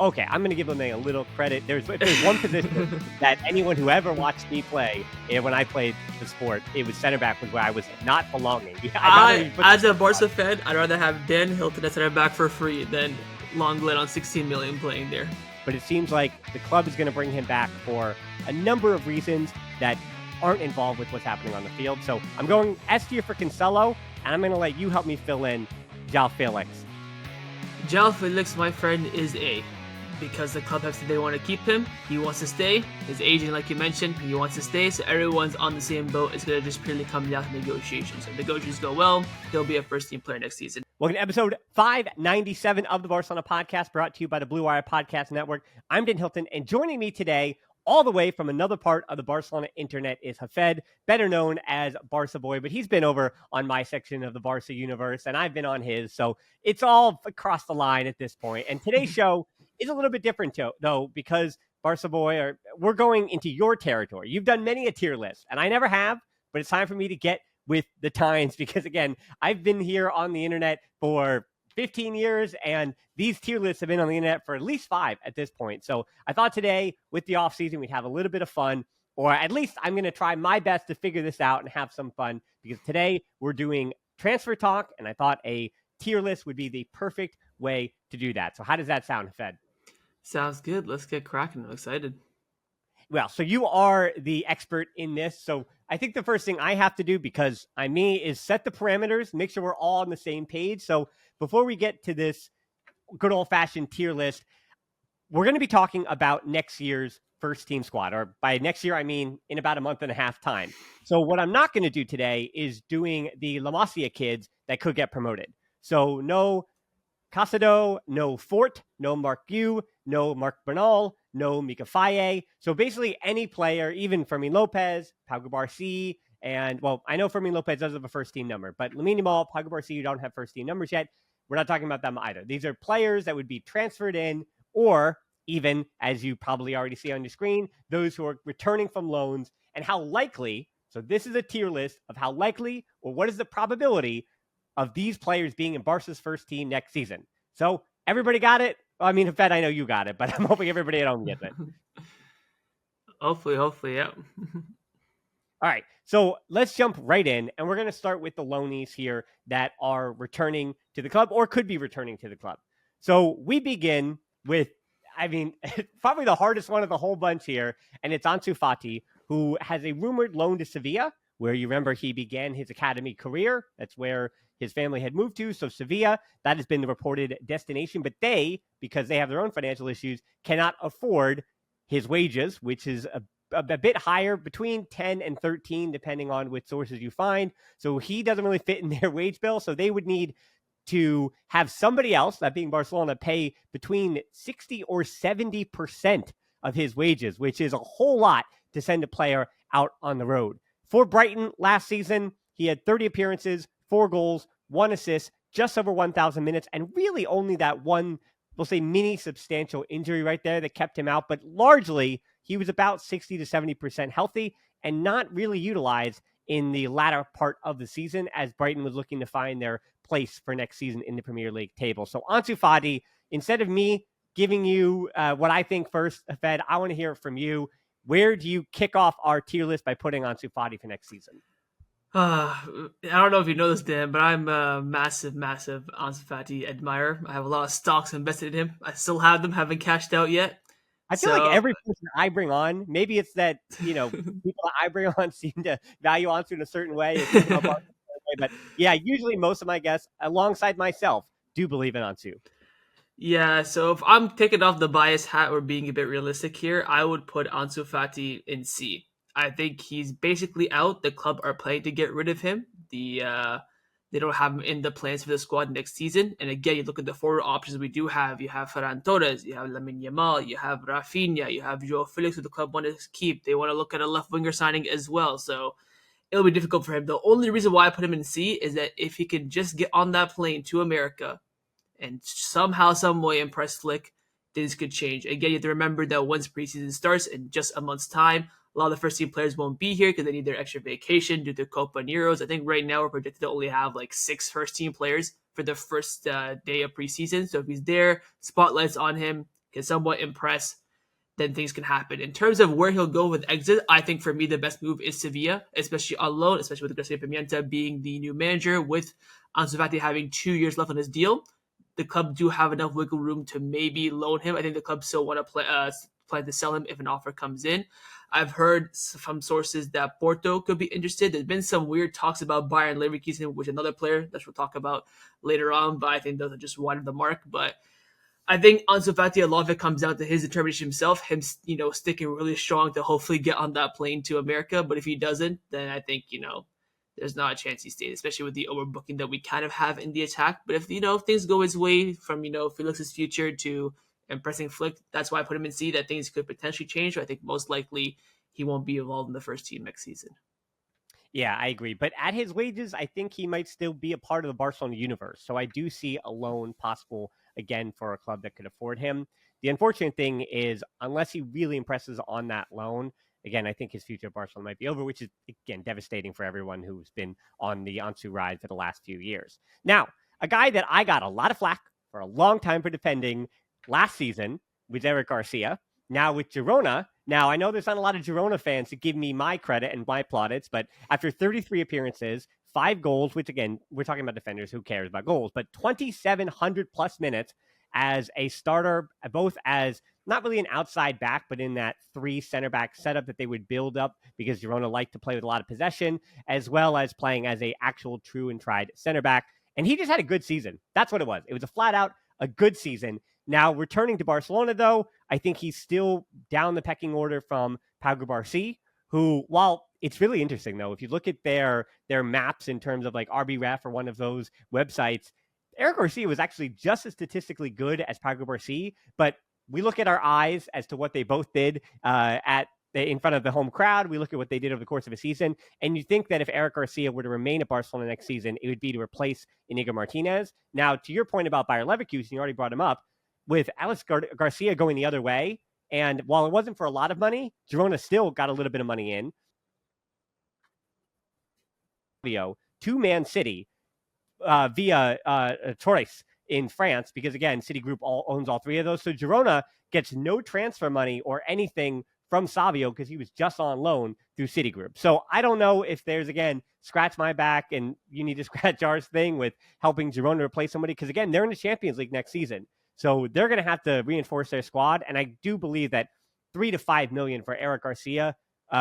okay, I'm going to give him a little credit. If there's one position that anyone who ever watched me play, when I played the sport, it was center back, was where I was not belonging. As a Barca fan, I'd rather have Dan Hilton at center back for free than Lenglet on 16 million playing there. But it seems like the club is going to bring him back for a number of reasons that aren't involved with what's happening on the field. So I'm going S tier for Cancelo, and I'm going to let you help me fill in João Felix. João Felix, my friend, is A. Because the club has said they want to keep him. He wants to stay. His agent, like you mentioned, he wants to stay. So everyone's on the same boat. It's going to just purely come down to negotiations. If negotiations go well, he'll be a first-team player next season. Welcome to episode 597 of the Barcelona podcast, brought to you by the Blue Wire Podcast Network. I'm Dan Hilton, and joining me today, all the way from another part of the Barcelona internet, is Hafed, better known as BarcaBoy, but he's been over on my section of the Barca universe, and I've been on his, so it's all across the line at this point. And today's show is a little bit different, though, because BarcaBoy, we're going into your territory. You've done many a tier list, and I never have, but it's time for me to get with the times, because, again, I've been here on the internet for 15 years, and these tier lists have been on the internet for at least 5 at this point. So I thought today, with the off season, we'd have a little bit of fun, or at least I'm going to try my best to figure this out and have some fun, because today we're doing transfer talk, and I thought a tier list would be the perfect way to do that. So how does that sound, Fed? Sounds good. Let's get cracking. I'm excited. Well, so you are the expert in this. So I think the first thing I have to do, because I'm me, is set the parameters, make sure we're all on the same page. So before we get to this good old-fashioned tier list, we're going to be talking about next year's first team squad. Or by next year, I mean in about a month and a half time. So what I'm not going to do today is doing the La Masia kids that could get promoted. So no Casado, no Fort, no Marc Guiu, no Marc Bernal, no Mika Faye. So basically any player, even Fermin Lopez, Pau Barci, and, well, I know Fermin Lopez does have a first-team number, but Lamine Yamal, Pau Barci, you don't have first-team numbers yet. We're not talking about them either. These are players that would be transferred in, or even, as you probably already see on your screen, those who are returning from loans, and how likely, so this is a tier list of how likely, or what is the probability of these players being in Barca's first team next season. So everybody got it? Well, I mean, Fed, I know you got it, but I'm hoping everybody at home gets it. Hopefully, yeah. All right, so let's jump right in, and we're going to start with the loanees here that are returning to the club or could be returning to the club. So we begin with, I mean, probably the hardest one of the whole bunch here, and it's Ansu Fati, who has a rumored loan to Sevilla, where you remember he began his academy career. That's where his family had moved to. So Sevilla, that has been the reported destination. But they, because they have their own financial issues, cannot afford his wages, which is a bit higher, between 10 and 13, depending on which sources you find. So he doesn't really fit in their wage bill. So they would need to have somebody else, that being Barcelona, pay between 60 or 70% of his wages, which is a whole lot to send a player out on the road. For Brighton last season, he had 30 appearances, 4 goals, 1 assist, just over 1,000 minutes, and really only that one, we'll say, mini substantial injury right there that kept him out. But largely, he was about 60 to 70% healthy and not really utilized in the latter part of the season, as Brighton was looking to find their place for next season in the Premier League table. So Ansu Fati, instead of me giving you what I think first, Fed, I want to hear it from you. Where do you kick off our tier list by putting Ansu Fati for next season? I don't know if you know this, Dan, but I'm a massive Ansu Fati admirer. I have a lot of stocks invested in him. I still have them, haven't cashed out yet. I feel like every person I bring on, maybe it's that, people I bring on seem to value Ansu in a certain way. But yeah, usually most of my guests, alongside myself, do believe in Ansu. Yeah, so if I'm taking off the bias hat or being a bit realistic here, I would put Ansu Fati in C. I think he's basically out. The club are planning to get rid of him. They don't have him in the plans for the squad next season. And again, you look at the forward options we do have. You have Ferran Torres, you have Lamine Yamal, you have Rafinha, you have João Felix, who the club want to keep. They want to look at a left winger signing as well. So it'll be difficult for him. The only reason why I put him in C is that if he can just get on that plane to America and somehow, some way impress Flick, things could change. Again, you have to remember that once preseason starts in just a month's time, a lot of the first-team players won't be here because they need their extra vacation due to Copa and Euros. I think right now we're projected to only have like 6 first-team players for the first day of preseason. So if he's there, spotlight's on him, can somewhat impress, then things can happen. In terms of where he'll go with exit, I think for me the best move is Sevilla, especially on loan, especially with Garcia Pimienta being the new manager, with Ansu Fati having 2 years left on his deal. The club do have enough wiggle room to maybe loan him. I think the club still want to plan to sell him if an offer comes in. I've heard from sources that Porto could be interested. There's been some weird talks about Bayern Leverkusen, which is another player that we'll talk about later on, but I think those are just wide of the mark. But I think Ansu Fati, a lot of it comes down to his determination himself, him, sticking really strong to hopefully get on that plane to America. But if he doesn't, then I think, there's not a chance he stays, especially with the overbooking that we kind of have in the attack. But if things go his way from, Felix's future to impressing Flick, that's why I put him in C, that things could potentially change. I think most likely he won't be involved in the first team next season. Yeah, I agree. But at his wages, I think he might still be a part of the Barcelona universe. So I do see a loan possible again for a club that could afford him. The unfortunate thing is, unless he really impresses on that loan, again, I think his future at Barcelona might be over, which is, again, devastating for everyone who's been on the Ansu ride for the last few years. Now, a guy that I got a lot of flack for a long time for defending last season was Eric Garcia. Now with Girona, I know there's not a lot of Girona fans to give me my credit and my plaudits, but after 33 appearances, 5 goals, which again, we're talking about defenders, who cares about goals, but 2,700 plus minutes as a starter, both as not really an outside back, but in that 3 center back setup that they would build up because Girona liked to play with a lot of possession, as well as playing as a actual true and tried center back. And he just had a good season. That's what it was. It was a flat out a good season. Now, returning to Barcelona, though, I think he's still down the pecking order from Pau Barcy, who, while it's really interesting, though, if you look at their maps in terms of like RBREF or one of those websites, Eric Garcia was actually just as statistically good as Pau Barcy, but we look at our eyes as to what they both did in front of the home crowd. We look at what they did over the course of a season, and you think that if Eric Garcia were to remain at Barcelona next season, it would be to replace Inigo Martinez. Now, to your point about Bayer Leverkusen, you already brought him up, with Alex Garcia going the other way, and while it wasn't for a lot of money, Girona still got a little bit of money in. To Man City via Torres in France, because again, Citigroup owns all 3 of those. So Girona gets no transfer money or anything from Savio because he was just on loan through Citigroup. So I don't know if there's, again, scratch my back and you need to scratch ours thing with helping Girona replace somebody, because again, they're in the Champions League next season. So they're going to have to reinforce their squad. And I do believe that 3 to 5 million for Eric Garcia,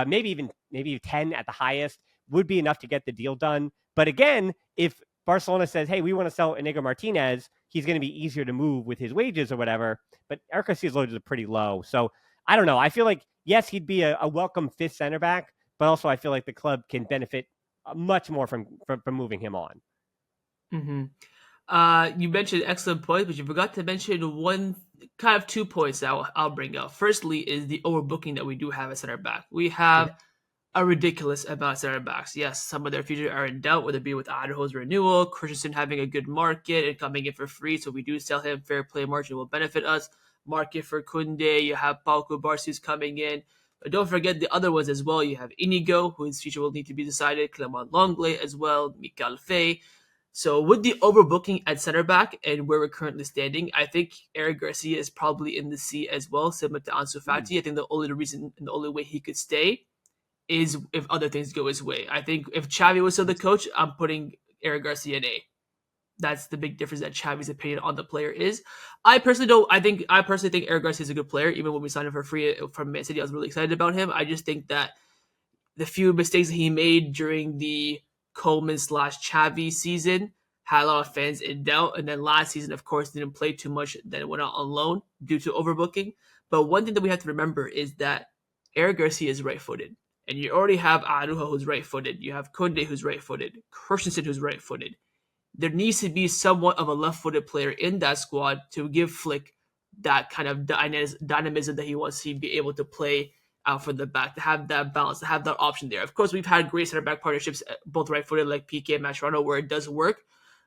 maybe 10 at the highest, would be enough to get the deal done. But again, if Barcelona says, hey, we want to sell Inigo Martinez, he's going to be easier to move with his wages or whatever. But Eric Garcia's wages are pretty low. So I don't know. I feel like, yes, he'd be a welcome 5th center back, but also I feel like the club can benefit much more from moving him on. Mm-hmm. You mentioned excellent points, but you forgot to mention one, kind of 2 points that I'll bring up. Firstly is the overbooking that we do have at center back. We have a ridiculous amount of center backs. Yes, some of their futures are in doubt, whether it be with Idaho's renewal, Christensen having a good market and coming in for free, so we do sell him. Fair play margin will benefit us. Market for Kunde, you have Pau Barcy's coming in. But don't forget the other ones as well. You have Inigo, whose future will need to be decided, Clement Longley as well, Michael Fay. So with the overbooking at center back and where we're currently standing, I think Eric Garcia is probably in the C as well, similar to Ansu Fati. I think the only way he could stay is if other things go his way. I think if Xavi was still the coach, I'm putting Eric Garcia in A. That's the big difference that Xavi's opinion on the player is. I personally think Eric Garcia is a good player. Even when we signed him for free from Man City, I was really excited about him. I just think that the few mistakes that he made during the Coleman/Xavi season had a lot of fans in doubt. And then last season, of course, didn't play too much, then went out on loan due to overbooking. But one thing that we have to remember is that Eric Garcia is right-footed. And you already have Arujo, who's right-footed. You have Kunde, who's right-footed. Christensen, who's right-footed. There needs to be somewhat of a left-footed player in that squad to give Flick that kind of dynamism that he wants to be able to play out from the back, to have that balance, to have that option there. Of course, we've had great center-back partnerships, both right-footed like PK and Mascherano, where it does work.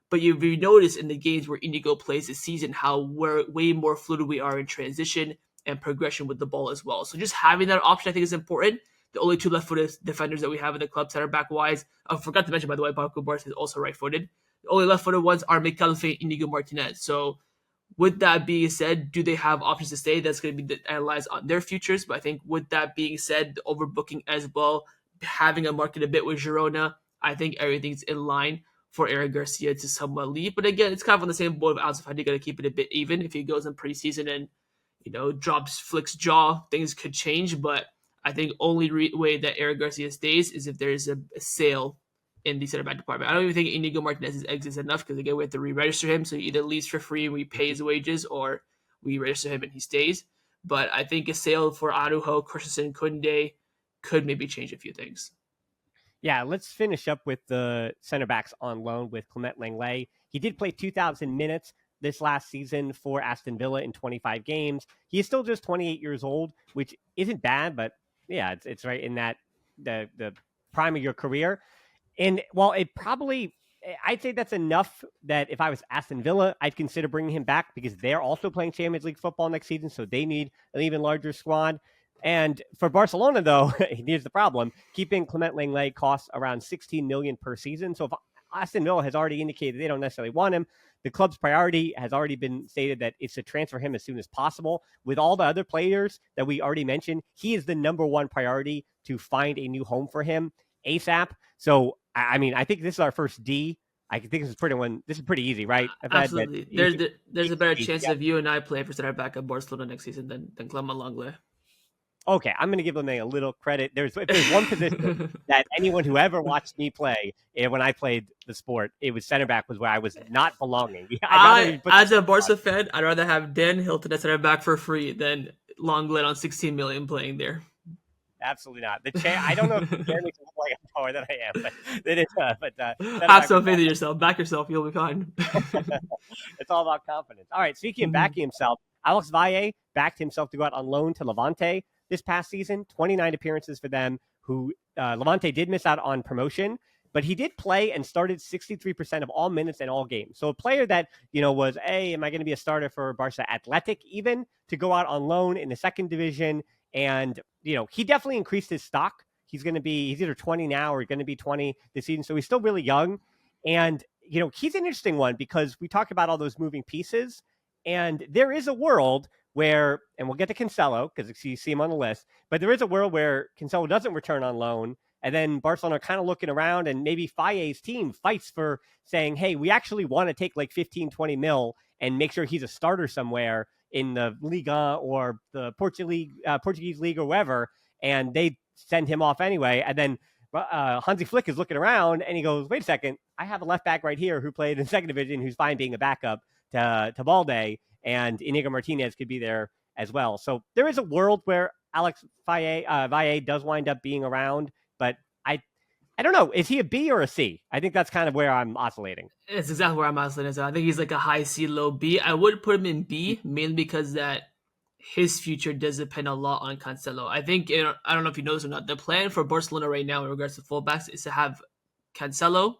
But you've noticed in the games where Inigo plays this season how we're way more fluid we are in transition and progression with the ball as well. So just having that option, I think, is important. The only 2 left-footed defenders that we have in the club, center-back-wise, I forgot to mention, by the way, Barca Barca is also right-footed. The only left-footed ones are Micalfe and Inigo Martinez. So With that being said, do they have options to stay? That's going to be analyzed on their futures. But I think with that being said, the overbooking as well, having a market a bit with Girona, I think everything's in line for Eric Garcia to somewhat leave. But again, it's kind of on the same board of Ansu Fati. Got to keep it a bit even. If he goes in preseason and drops Flick's jaw, things could change. But I think only way that Eric Garcia stays is if there's a sale in the center back department. I don't even think Inigo Martinez's exit is enough because again we have to re-register him, so he either leaves for free and we pay his wages, or we register him and he stays. But I think a sale for Arujo, Christensen, Kunde could maybe change a few things. Yeah, let's finish up with the center backs on loan with Clement Lenglet. He did play 2,000 minutes this last season for Aston Villa in 25 games. He is still just 28 years old, which isn't bad, but yeah, it's right in that the prime of your career. And while it probably, I'd say that's enough that if I was Aston Villa, I'd consider bringing him back because they're also playing Champions League football next season, so they need an even larger squad. And for Barcelona, though, here's the problem. Keeping Clement Lenglet costs around 16 million per season. So if Aston Villa has already indicated they don't necessarily want him, the club's priority has already been stated that it's to transfer him as soon as possible. With all the other players that we already mentioned, he is the number one priority to find a new home for him ASAP. So, I mean, I think this is our first D. I think this is pretty easy, right? Absolutely. There's a better chance of you and I playing for center back at Barcelona next season than Clement Lenglet. Okay, I'm going to give them a little credit. If there's one position that anyone who ever watched me play, when I played the sport, it was center back was where I was not belonging. As a Barca fan, I'd rather have Dan Hilton at center back for free than Lenglet on 16 million playing there. Absolutely not. I don't know if Jeremy can look like I'm taller than I am, but it is. Have some faith in yourself. Back yourself. You'll be fine. It's all about confidence. All right. Speaking of backing himself, Alex Valle backed himself to go out on loan to Levante this past season. 29 appearances for them. Who Levante did miss out on promotion, but he did play and started 63% of all minutes in all games. So a player that was, hey, am I going to be a starter for Barca Athletic even to go out on loan in the second division? And, he definitely increased his stock. He's either 20 now or going to be 20 this season. So he's still really young. And, he's an interesting one because we talked about all those moving pieces. And there is a world where, and we'll get to Cancelo because you see him on the list, but there is a world where Cancelo doesn't return on loan. And then Barcelona are kind of looking around and maybe Falle's team fights for saying, hey, we actually want to take like 15, 20 mil and make sure he's a starter somewhere in the Liga or the Portuguese league or wherever, and they send him off anyway. And then Hansi Flick is looking around and he goes, wait a second, I have a left back right here who played in second division who's fine being a backup to Balde, and Inigo Martinez could be there as well. So there is a world where Alex Valle does wind up being around, but I don't know. Is he a B or a C? I think that's kind of where I'm oscillating. It's exactly where I'm oscillating. So I think he's like a high C, low B. I would put him in B mainly because that his future does depend a lot on Cancelo. I think, I don't know if you know this or not, the plan for Barcelona right now in regards to fullbacks is to have Cancelo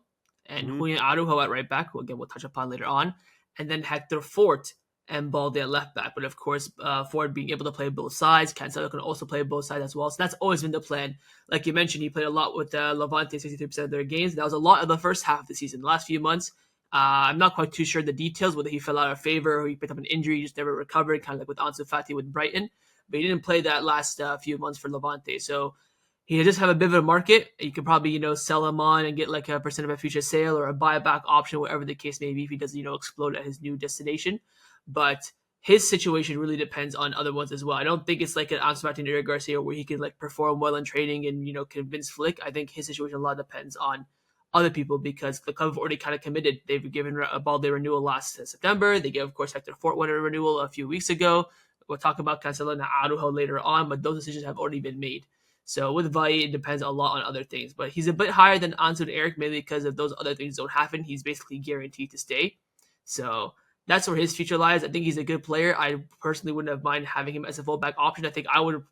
and Julian Arujo at right back, who again we'll touch upon later on, and then Hector Fort and Balde at left back. But of course, Ford being able to play both sides, Cancelo can also play both sides as well. So that's always been the plan. Like you mentioned, he played a lot with Levante, 63% of their games. That was a lot of the first half of the season. The last few months, I'm not quite too sure the details, whether he fell out of favor or he picked up an injury, just never recovered, kind of like with Ansu Fati with Brighton. But he didn't play that last few months for Levante. So he just have a bit of a market. You could probably, sell him on and get like a percent of a future sale or a buyback option, whatever the case may be, if he doesn't, explode at his new destination. But his situation really depends on other ones as well. I don't think it's like an Ansu Fati and Eric Garcia where he can like perform well in training and, convince Flick. I think his situation a lot depends on other people because the club have already kind of committed. They've given a Balde renewal last September. They gave, of course, Hector Fort one a renewal a few weeks ago. We'll talk about Cancelo and Arujo later on, but those decisions have already been made. So with Valle, it depends a lot on other things. But he's a bit higher than Ansu and Eric, mainly because if those other things don't happen, he's basically guaranteed to stay. So that's where his future lies. I think he's a good player. I personally wouldn't have mind having him as a fullback option. I think I would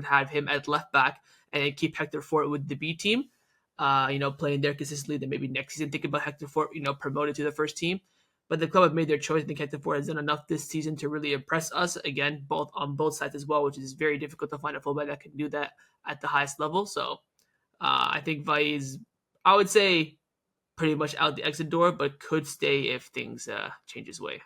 have him at left back and keep Hector Fort with the B team, playing there consistently. Then maybe next season think about Hector Fort, promoted to the first team. But the club have made their choice. I think Hector Fort has done enough this season to really impress us. Again, on both sides as well, which is very difficult to find a fullback that can do that at the highest level. So I think Valle is, I would say, pretty much out the exit door, but could stay if things change his way.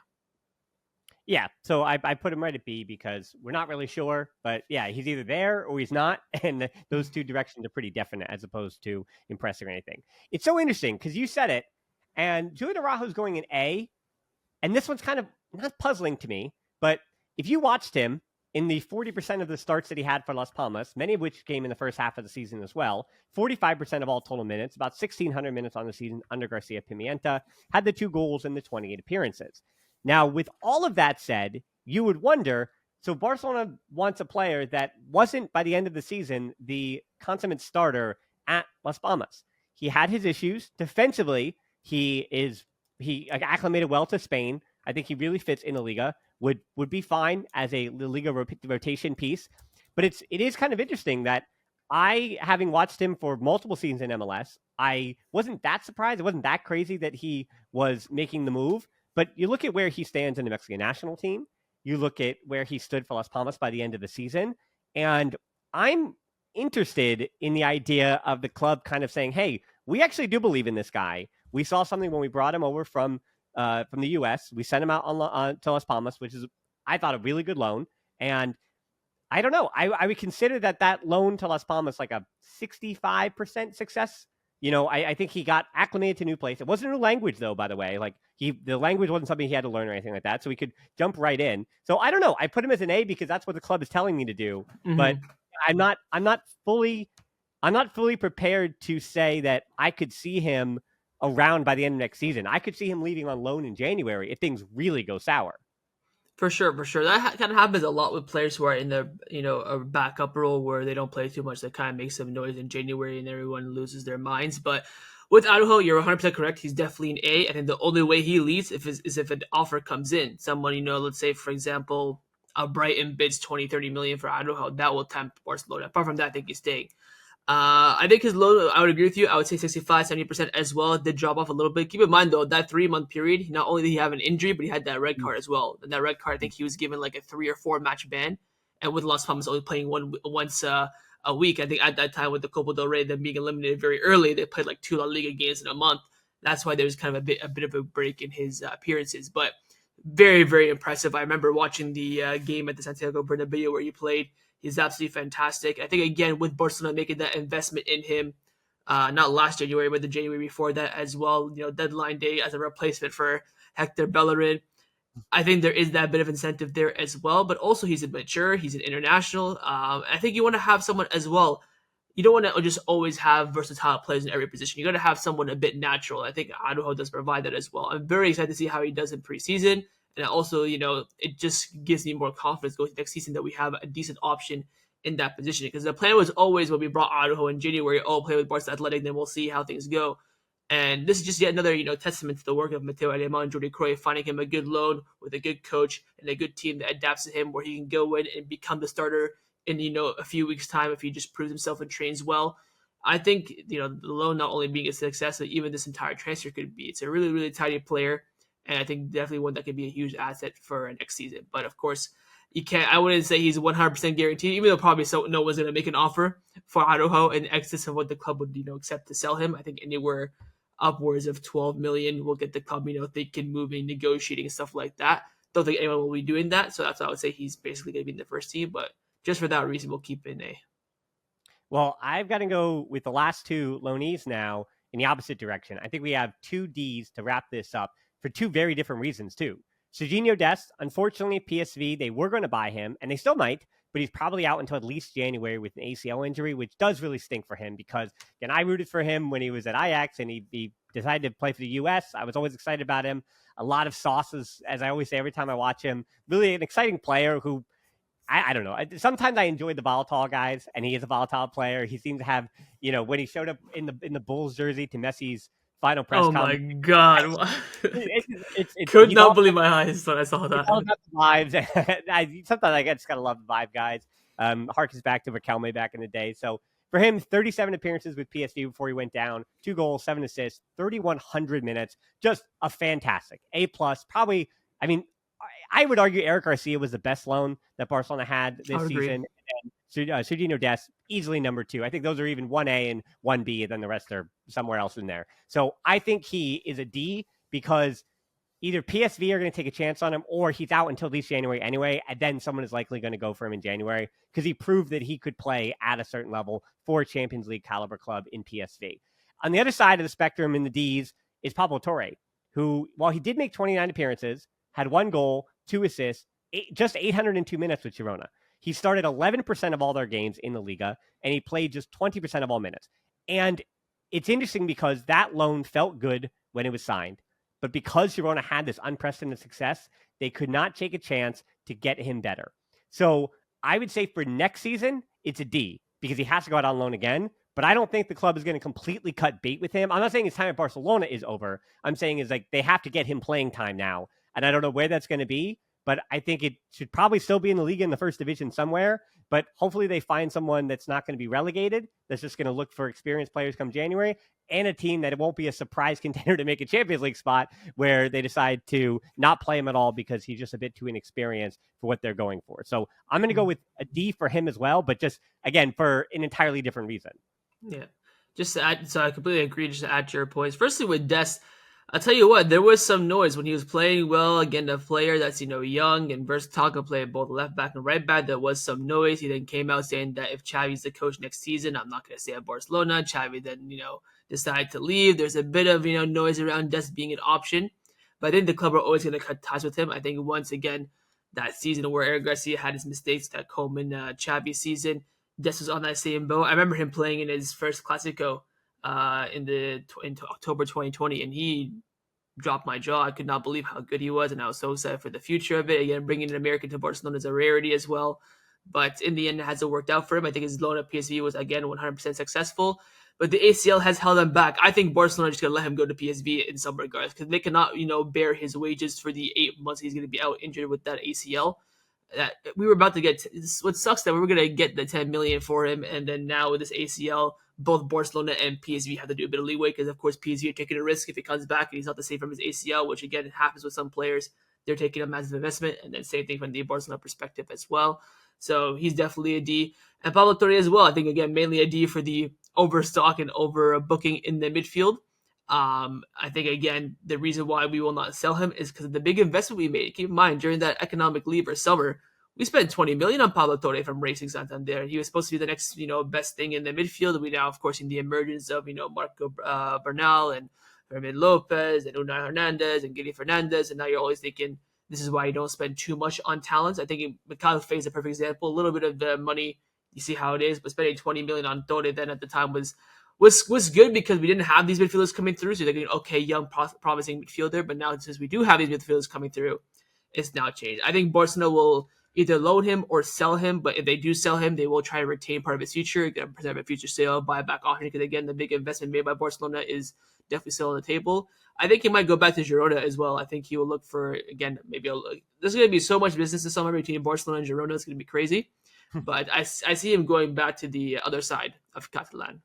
Yeah, so I put him right at B because we're not really sure, but yeah, he's either there or he's not, and those two directions are pretty definite as opposed to impressive or anything. It's so interesting because you said it, and Julian Araujo's going in A, and this one's kind of not puzzling to me, but if you watched him in the 40% of the starts that he had for Las Palmas, many of which came in the first half of the season as well, 45% of all total minutes, about 1,600 minutes on the season under Garcia Pimienta, had the 2 goals in the 28 appearances. Now, with all of that said, you would wonder, so Barcelona wants a player that wasn't, by the end of the season, the consummate starter at Las Palmas. He had his issues. Defensively, he acclimated well to Spain. I think he really fits in the Liga. Would be fine as a La Liga rotation piece. But it is kind of interesting that having watched him for multiple seasons in MLS, I wasn't that surprised. It wasn't that crazy that he was making the move. But you look at where he stands in the Mexican national team. You look at where he stood for Las Palmas by the end of the season. And I'm interested in the idea of the club kind of saying, hey, we actually do believe in this guy. We saw something when we brought him over from the U.S. We sent him out to Las Palmas, which is, I thought, a really good loan. And I don't know. I would consider that loan to Las Palmas like a 65% success. I think he got acclimated to a new place. It wasn't a new language, though, by the way. Like the language wasn't something he had to learn or anything like that. So he could jump right in. So I don't know. I put him as an A because that's what the club is telling me to do. Mm-hmm. But I'm not fully prepared to say that I could see him around by the end of next season. I could see him leaving on loan in January if things really go sour. For sure. That kind of happens a lot with players who are in the a backup role where they don't play too much. That kind of makes some noise in January and everyone loses their minds. But with Araujo, you're 100% correct. He's definitely an A. I think the only way he leaves is if an offer comes in. Someone, let's say, for example, a Brighton bids 20-30 million for Araujo. That will tempt Barcelona. Apart from that, I think he's staying. I think his low, I would agree with you. I would say 65-70% as well. It did drop off a little bit. Keep in mind, though, that 3-month period, not only did he have an injury, but he had that red card as well. And that red card, I think he was given like a 3 or 4 match ban. And with Las Palmas only playing once a week, I think at that time with the Copa del Rey, them being eliminated very early, they played like 2 La Liga games in a month. That's why there was kind of a bit of a break in his appearances. But very, very impressive. I remember watching the game at the Santiago Bernabeu where he played. He's absolutely fantastic. I think, again, with Barcelona making that investment in him, not last January, but the January before that as well, deadline day as a replacement for Hector Bellerin. I think there is that bit of incentive there as well, but also he's a mature, he's an international. I think you want to have someone as well. You don't want to just always have versatile players in every position. You got to have someone a bit natural. I think Araujo does provide that as well. I'm very excited to see how he does in preseason. And also, it just gives me more confidence going to next season that we have a decent option in that position. Because the plan was always when we brought Araujo in January, play with Barca Athletic, then we'll see how things go. And this is just yet another, testament to the work of Mateo Alemán and Jordi Cruyff, finding him a good loan with a good coach and a good team that adapts to him, where he can go in and become the starter in a few weeks' time if he just proves himself and trains well. I think the loan not only being a success, but even this entire transfer could be. It's a really, really tidy player. And I think definitely one that could be a huge asset for next season. But of course, I wouldn't say he's 100% guaranteed, even though probably no one's going to make an offer for Araujo in excess of what the club would, accept to sell him. I think anywhere upwards of 12 million will get the club, thinking, moving, negotiating, and stuff like that. Don't think anyone will be doing that. So that's why I would say he's basically going to be in the first team. But just for that reason, we'll keep in A. Well, I've got to go with the last 2 loanees now in the opposite direction. I think we have 2 Ds to wrap this up for 2 very different reasons, too. Serginho Dest, unfortunately, PSV, they were going to buy him, and they still might, but he's probably out until at least January with an ACL injury, which does really stink for him because, again, I rooted for him when he was at Ajax and he decided to play for the U.S. I was always excited about him. A lot of sauces, as I always say every time I watch him. Really an exciting player who, I don't know. Sometimes I enjoy the volatile guys, and he is a volatile player. He seems to have, when he showed up in the Bulls jersey to Messi's final press conference. Oh my God. It's Could not believe my eyes when I saw that. It's all about the vibes. Sometimes I just gotta love the vibe, guys. Harkens back to Riquelme back in the day. So for him, 37 appearances with PSV before he went down, 2 goals, 7 assists, 3,100 minutes. Just a fantastic A+. Probably, I mean, I would argue Eric Garcia was the best loan that Barcelona had this season. And Serginho Dest, easily number 2. I think those are even 1A and 1B, and then the rest are somewhere else in there. So I think he is a D because either PSV are going to take a chance on him or he's out until at least January anyway, and then someone is likely going to go for him in January because he proved that he could play at a certain level for a Champions League caliber club in PSV. On the other side of the spectrum in the Ds is Pablo Torre, who, while he did make 29 appearances, had 1 goal, 2 assists, just 802 minutes with Girona. He started 11% of all their games in the Liga, and he played just 20% of all minutes. And it's interesting because that loan felt good when it was signed. But because Girona had this unprecedented success, they could not take a chance to get him better. So I would say for next season, it's a D because he has to go out on loan again. But I don't think the club is going to completely cut bait with him. I'm not saying his time at Barcelona is over. I'm saying is like they have to get him playing time now. And I don't know where that's going to be, but I think it should probably still be in the league in the first division somewhere. But hopefully they find someone that's not going to be relegated, that's just going to look for experienced players come January, and a team that it won't be a surprise contender to make a Champions League spot where they decide to not play him at all because he's just a bit too inexperienced for what they're going for. So I'm going to go with a D for him as well, but just, again, for an entirely different reason. Yeah. Just to add, so I completely agree. Just to add to your points. Firstly, with Dest, I'll tell you what, there was some noise when he was playing well against a player that's, young and versatile, can play both left back and right back. There was some noise. He then came out saying that if Xavi's the coach next season, I'm not going to stay at Barcelona. Xavi then, decided to leave. There's a bit of, noise around Dest being an option. But I think the club are always going to cut ties with him. I think once again, that season where Eric Garcia had his mistakes, that Coleman Xavi season, Dest was on that same boat. I remember him playing in his first Clasico in October 2020, and he dropped my jaw. I could not believe how good he was, and I was so excited for the future of it. Again, bringing an American to Barcelona is a rarity as well. But in the end, it hasn't worked out for him. I think his loan at PSV was, again, 100% successful. But the ACL has held him back. I think Barcelona is just going to let him go to PSV in some regards because they cannot, bear his wages for the 8 months he's going to be out injured with that ACL. That we were about to get. What sucks that we were gonna get the 10 million for him, and then now with this ACL, both Barcelona and PSV have to do a bit of leeway because, of course, PSV are taking a risk if he comes back and he's not the same from his ACL, which again happens with some players. They're taking a massive investment, and then same thing from the Barcelona perspective as well. So he's definitely a D, and Pablo Torre as well. I think again mainly a D for the overstock and overbooking in the midfield. I think again the reason why we will not sell him is because of the big investment we made. Keep in mind during that economic lever summer, we spent 20 million on Pablo Torre from Racing Santander. He was supposed to be the next, best thing in the midfield. We now, of course, in the emergence of, Marco Bernal and Fermin Lopez and Unai Hernandez and Gilly Fernandez, and now you're always thinking this is why you don't spend too much on talents. I think McAllister is a perfect example. A little bit of the money, you see how it is, but spending 20 million on Torre then at the time was good because we didn't have these midfielders coming through. So they're going, okay, young, promising midfielder. But now since we do have these midfielders coming through, it's now changed. I think Barcelona will either loan him or sell him. But if they do sell him, they will try to retain part of his future, present a future sale, buyback option. Because again, the big investment made by Barcelona is definitely still on the table. I think he might go back to Girona as well. I think he will look for, again, maybe there's going to be so much business this summer between Barcelona and Girona. It's going to be crazy. But I see him going back to the other side of Catalan.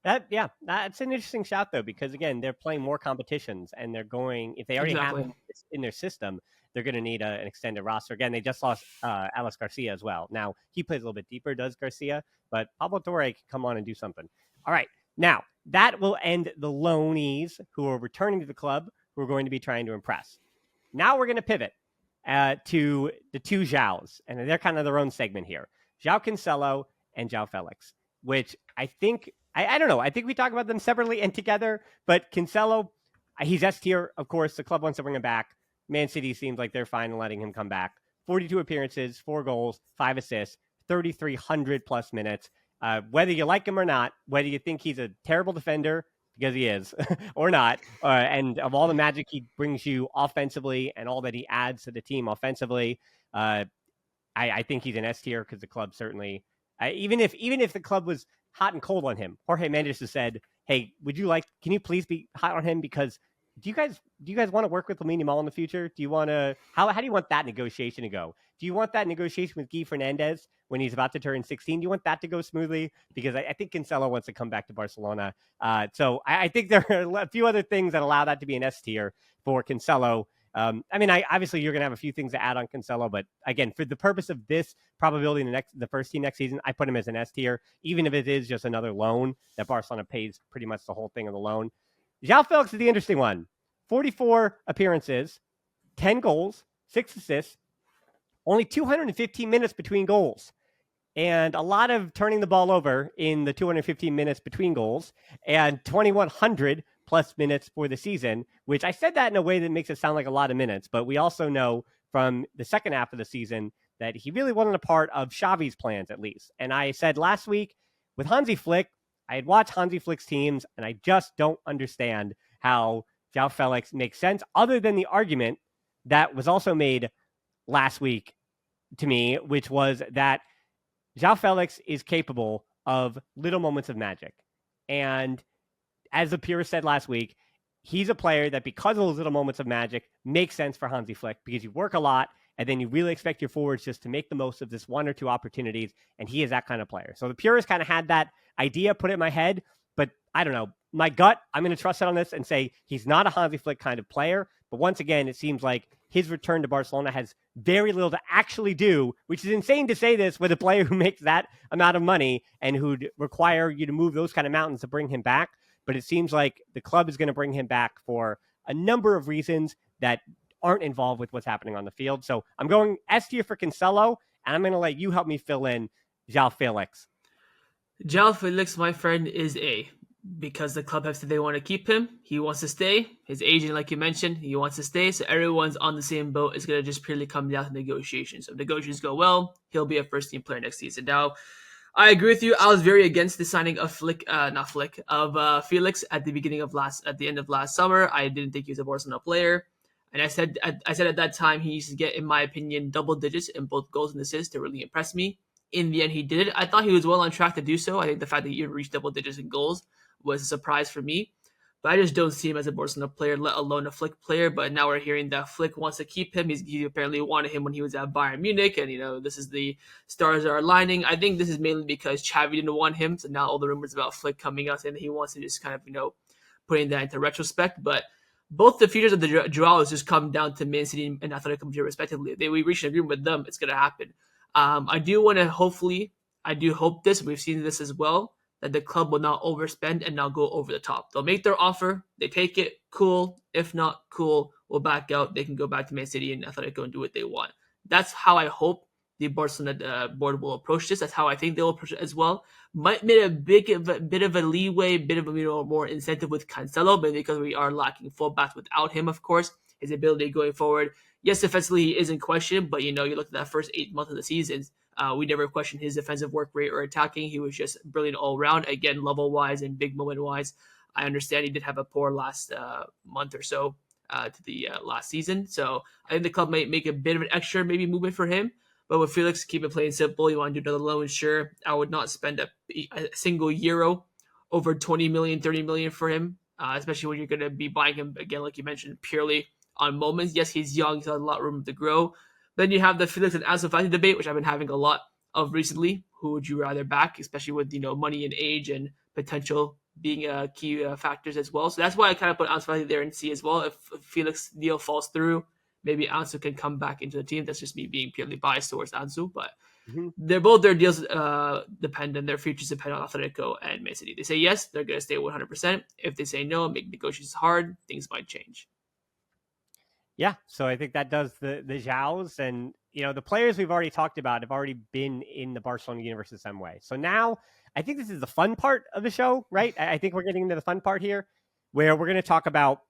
That's an interesting shout though, because again, they're playing more competitions and they're going, if they already have them in their system, they're going to need an extended roster. Again, they just lost Alex Garcia as well. Now, he plays a little bit deeper, does Garcia, but Pablo Torre can come on and do something. All right. Now, that will end the loanees who are returning to the club, who are going to be trying to impress. Now we're going to pivot to the two Joãos, and they're kind of their own segment here. João Cancelo and João Felix, which I think, I don't know, I think we talk about them separately and together, but Cancelo, he's S tier, of course. The club wants to bring him back. Man City seems like they're fine in letting him come back. 42 appearances, 4 goals, 5 assists, 3,300 plus minutes. Whether you like him or not, whether you think he's a terrible defender, because he is, or not, and of all the magic he brings you offensively and all that he adds to the team offensively, I think he's an S tier because the club certainly, even if the club was hot and cold on him, Jorge Mendes has said, hey, can you please be hot on him? Because do you guys want to work with Lamine Yamal in the future? Do you want to, how do you want that negotiation to go? Do you want that negotiation with Guy Fernandez when he's about to turn 16? Do you want that to go smoothly? Because I think Cancelo wants to come back to Barcelona. So I think there are a few other things that allow that to be an S tier for Cancelo. Obviously you're going to have a few things to add on Cancelo, but again, for the purpose of this probability in the first team next season, I put him as an S tier, even if it is just another loan that Barcelona pays pretty much the whole thing of the loan. João Felix is the interesting one. 44 appearances, 10 goals, 6 assists, only 215 minutes between goals. And a lot of turning the ball over in the 215 minutes between goals and 2,100 plus minutes for the season, which I said that in a way that makes it sound like a lot of minutes. But we also know from the second half of the season that he really wasn't a part of Xavi's plans, at least. And I said last week with Hansi Flick, I had watched Hansi Flick's teams, and I just don't understand how João Felix makes sense, other than the argument that was also made last week to me, which was that João Felix is capable of little moments of magic. And as the purist said last week, he's a player that, because of those little moments of magic, makes sense for Hansi Flick because you work a lot and then you really expect your forwards just to make the most of this one or two opportunities. And he is that kind of player. So the purist kind of had that idea put it in my head, but I don't know. My gut, I'm going to trust it on this and say he's not a Hansi Flick kind of player. But once again, it seems like his return to Barcelona has very little to actually do, which is insane to say this with a player who makes that amount of money and who'd require you to move those kind of mountains to bring him back. But it seems like the club is going to bring him back for a number of reasons that aren't involved with what's happening on the field. So I'm going S tier for Cancelo, and I'm going to let you help me fill in João Felix. João Felix, my friend, is A. Because the club has said they want to keep him. He wants to stay. His agent, like you mentioned, he wants to stay. So everyone's on the same boat. It's going to just purely come down to negotiations. So if negotiations go well, he'll be a first-team player next season. Now, I agree with you. I was very against the signing of Felix at the end of last summer. I didn't think he was a Barcelona player. And I said at that time he used to get, in my opinion, double digits in both goals and assists to really impress me. In the end, he did it. I thought he was well on track to do so. I think the fact that he reached double digits in goals was a surprise for me. But I just don't see him as a Barcelona player, let alone a Flick player. But now we're hearing that Flick wants to keep him. He apparently wanted him when he was at Bayern Munich. And, this is the stars are aligning. I think this is mainly because Xavi didn't want him. So now all the rumors about Flick coming out saying that he wants to just kind of, putting that into retrospect. But both the futures of the Joãos just come down to Man City and Atletico Madrid respectively. If we reach an agreement with them, it's going to happen. I do hope this, we've seen this as well, that the club will not overspend and not go over the top. They'll make their offer, they take it, cool. If not, cool, we'll back out. They can go back to Man City and Atletico and do what they want. That's how I hope the Barcelona board will approach this. That's how I think they'll approach it as well. Might make a bit of a leeway, bit of a more incentive with Cancelo, but because we are lacking fullbacks without him, of course, his ability going forward. Yes, defensively he is in question, but you look at that first 8 months of the season, we never questioned his defensive work rate or attacking. He was just brilliant all around. Again, level wise and big moment wise, I understand he did have a poor last month or so to the last season. So I think the club might make a bit of an extra maybe movement for him. But with Felix, keep it plain simple. You want to do another loan, sure. I would not spend a single euro over 20 million, 30 million for him, especially when you're going to be buying him, again, like you mentioned, purely on moments. Yes, he's young. He's got a lot of room to grow. Then you have the Felix and Ansu Fati debate, which I've been having a lot of recently. Who would you rather back, especially with money and age and potential being key factors as well. So that's why I kind of put Ansu Fati there in C as well. If Felix deal falls through, maybe Ansu can come back into the team. That's just me being purely biased towards Ansu, but their deals depend and their futures depend on Atletico and Man City. They say yes, they're going to stay 100%. If they say no, make negotiations hard, things might change. Yeah, so I think that does the Joãos, and the players we've already talked about have already been in the Barcelona universe in some way. So now I think this is the fun part of the show, right? I think we're getting into the fun part here, where we're going to talk about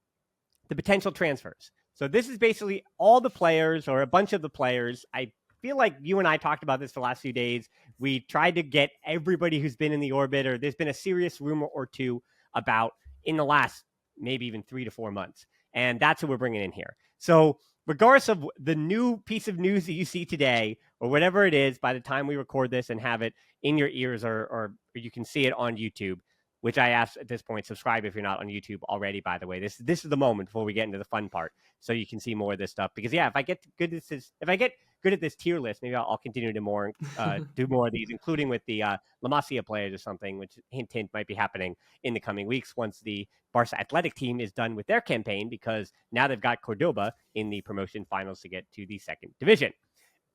the potential transfers. So this is basically all the players or a bunch of the players. I feel like you and I talked about this for the last few days. We tried to get everybody who's been in the orbit, or there's been a serious rumor or two about in the last maybe even 3 to 4 months. And that's what we're bringing in here. So regardless of the new piece of news that you see today, or whatever it is, by the time we record this and have it in your ears, or you can see it on YouTube, which I ask at this point, subscribe if you're not on YouTube already, by the way. This is the moment before we get into the fun part, so you can see more of this stuff. Because if I get good at this tier list, maybe I'll continue to do more of these, including with the La Masia players or something, which hint might be happening in the coming weeks once the Barca Athletic team is done with their campaign, because now they've got Cordoba in the promotion finals to get to the second division.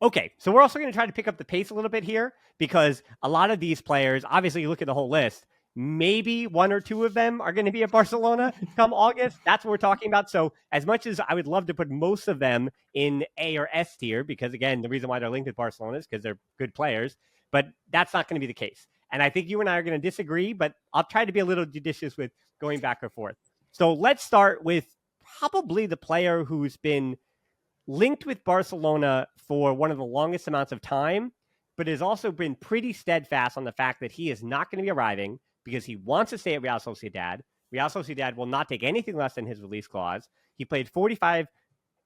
Okay, so we're also going to try to pick up the pace a little bit here, because a lot of these players, obviously you look at the whole list, maybe one or two of them are going to be at Barcelona come August. That's what we're talking about. So as much as I would love to put most of them in A or S tier, because again, the reason why they're linked with Barcelona is because they're good players, but that's not going to be the case. And I think you and I are going to disagree, but I'll try to be a little judicious with going back and forth. So let's start with probably the player who's been linked with Barcelona for one of the longest amounts of time, but has also been pretty steadfast on the fact that he is not going to be arriving because he wants to stay at Real Sociedad. Real Sociedad will not take anything less than his release clause. He played 45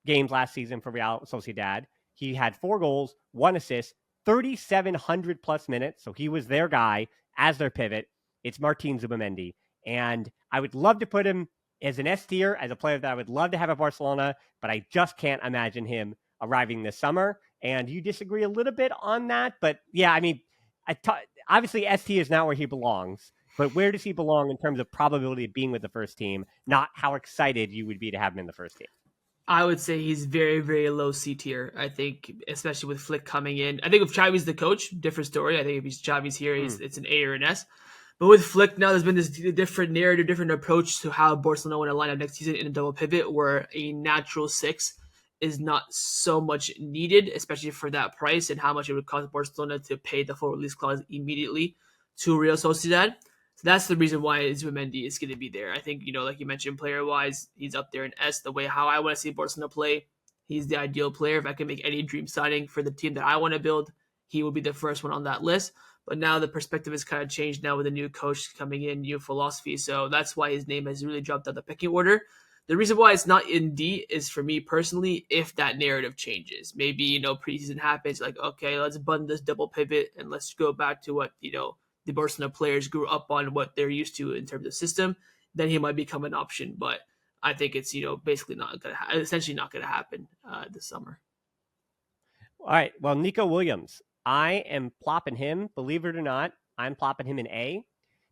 games last season for Real Sociedad. He had 4 goals, 1 assist, 3,700 plus minutes. So he was their guy as their pivot. It's Martin Zubimendi. And I would love to put him as an S tier, as a player that I would love to have at Barcelona, but I just can't imagine him arriving this summer. And you disagree a little bit on that. But yeah, I mean, obviously S tier is not where he belongs. But where does he belong in terms of probability of being with the first team, not how excited you would be to have him in the first team? I would say he's very, very low C tier. I think, especially with Flick coming in. I think if Xavi's the coach, different story. I think if Xavi's here, it's an A or an S. But with Flick now, there's been this different narrative, different approach to how Barcelona want to line up next season in a double pivot, where a natural 6 is not so much needed, especially for that price and how much it would cost Barcelona to pay the full release clause immediately to Real Sociedad. So that's the reason why Zubimendi is going to be there. I think, like you mentioned, player-wise, he's up there in S. The way how I want to see Barcelona play, he's the ideal player. If I can make any dream signing for the team that I want to build, he will be the first one on that list. But now the perspective has kind of changed now with a new coach coming in, new philosophy. So that's why his name has really dropped out the pecking order. The reason why it's not in D is for me personally, if that narrative changes. Maybe, preseason happens, like, okay, let's button this double pivot and let's go back to what, the Barcelona players grew up on, what they're used to in terms of system, then he might become an option. But I think it's, basically not going to essentially not going to happen this summer. All right. Well, Nico Williams, I am plopping him, believe it or not, I'm plopping him in A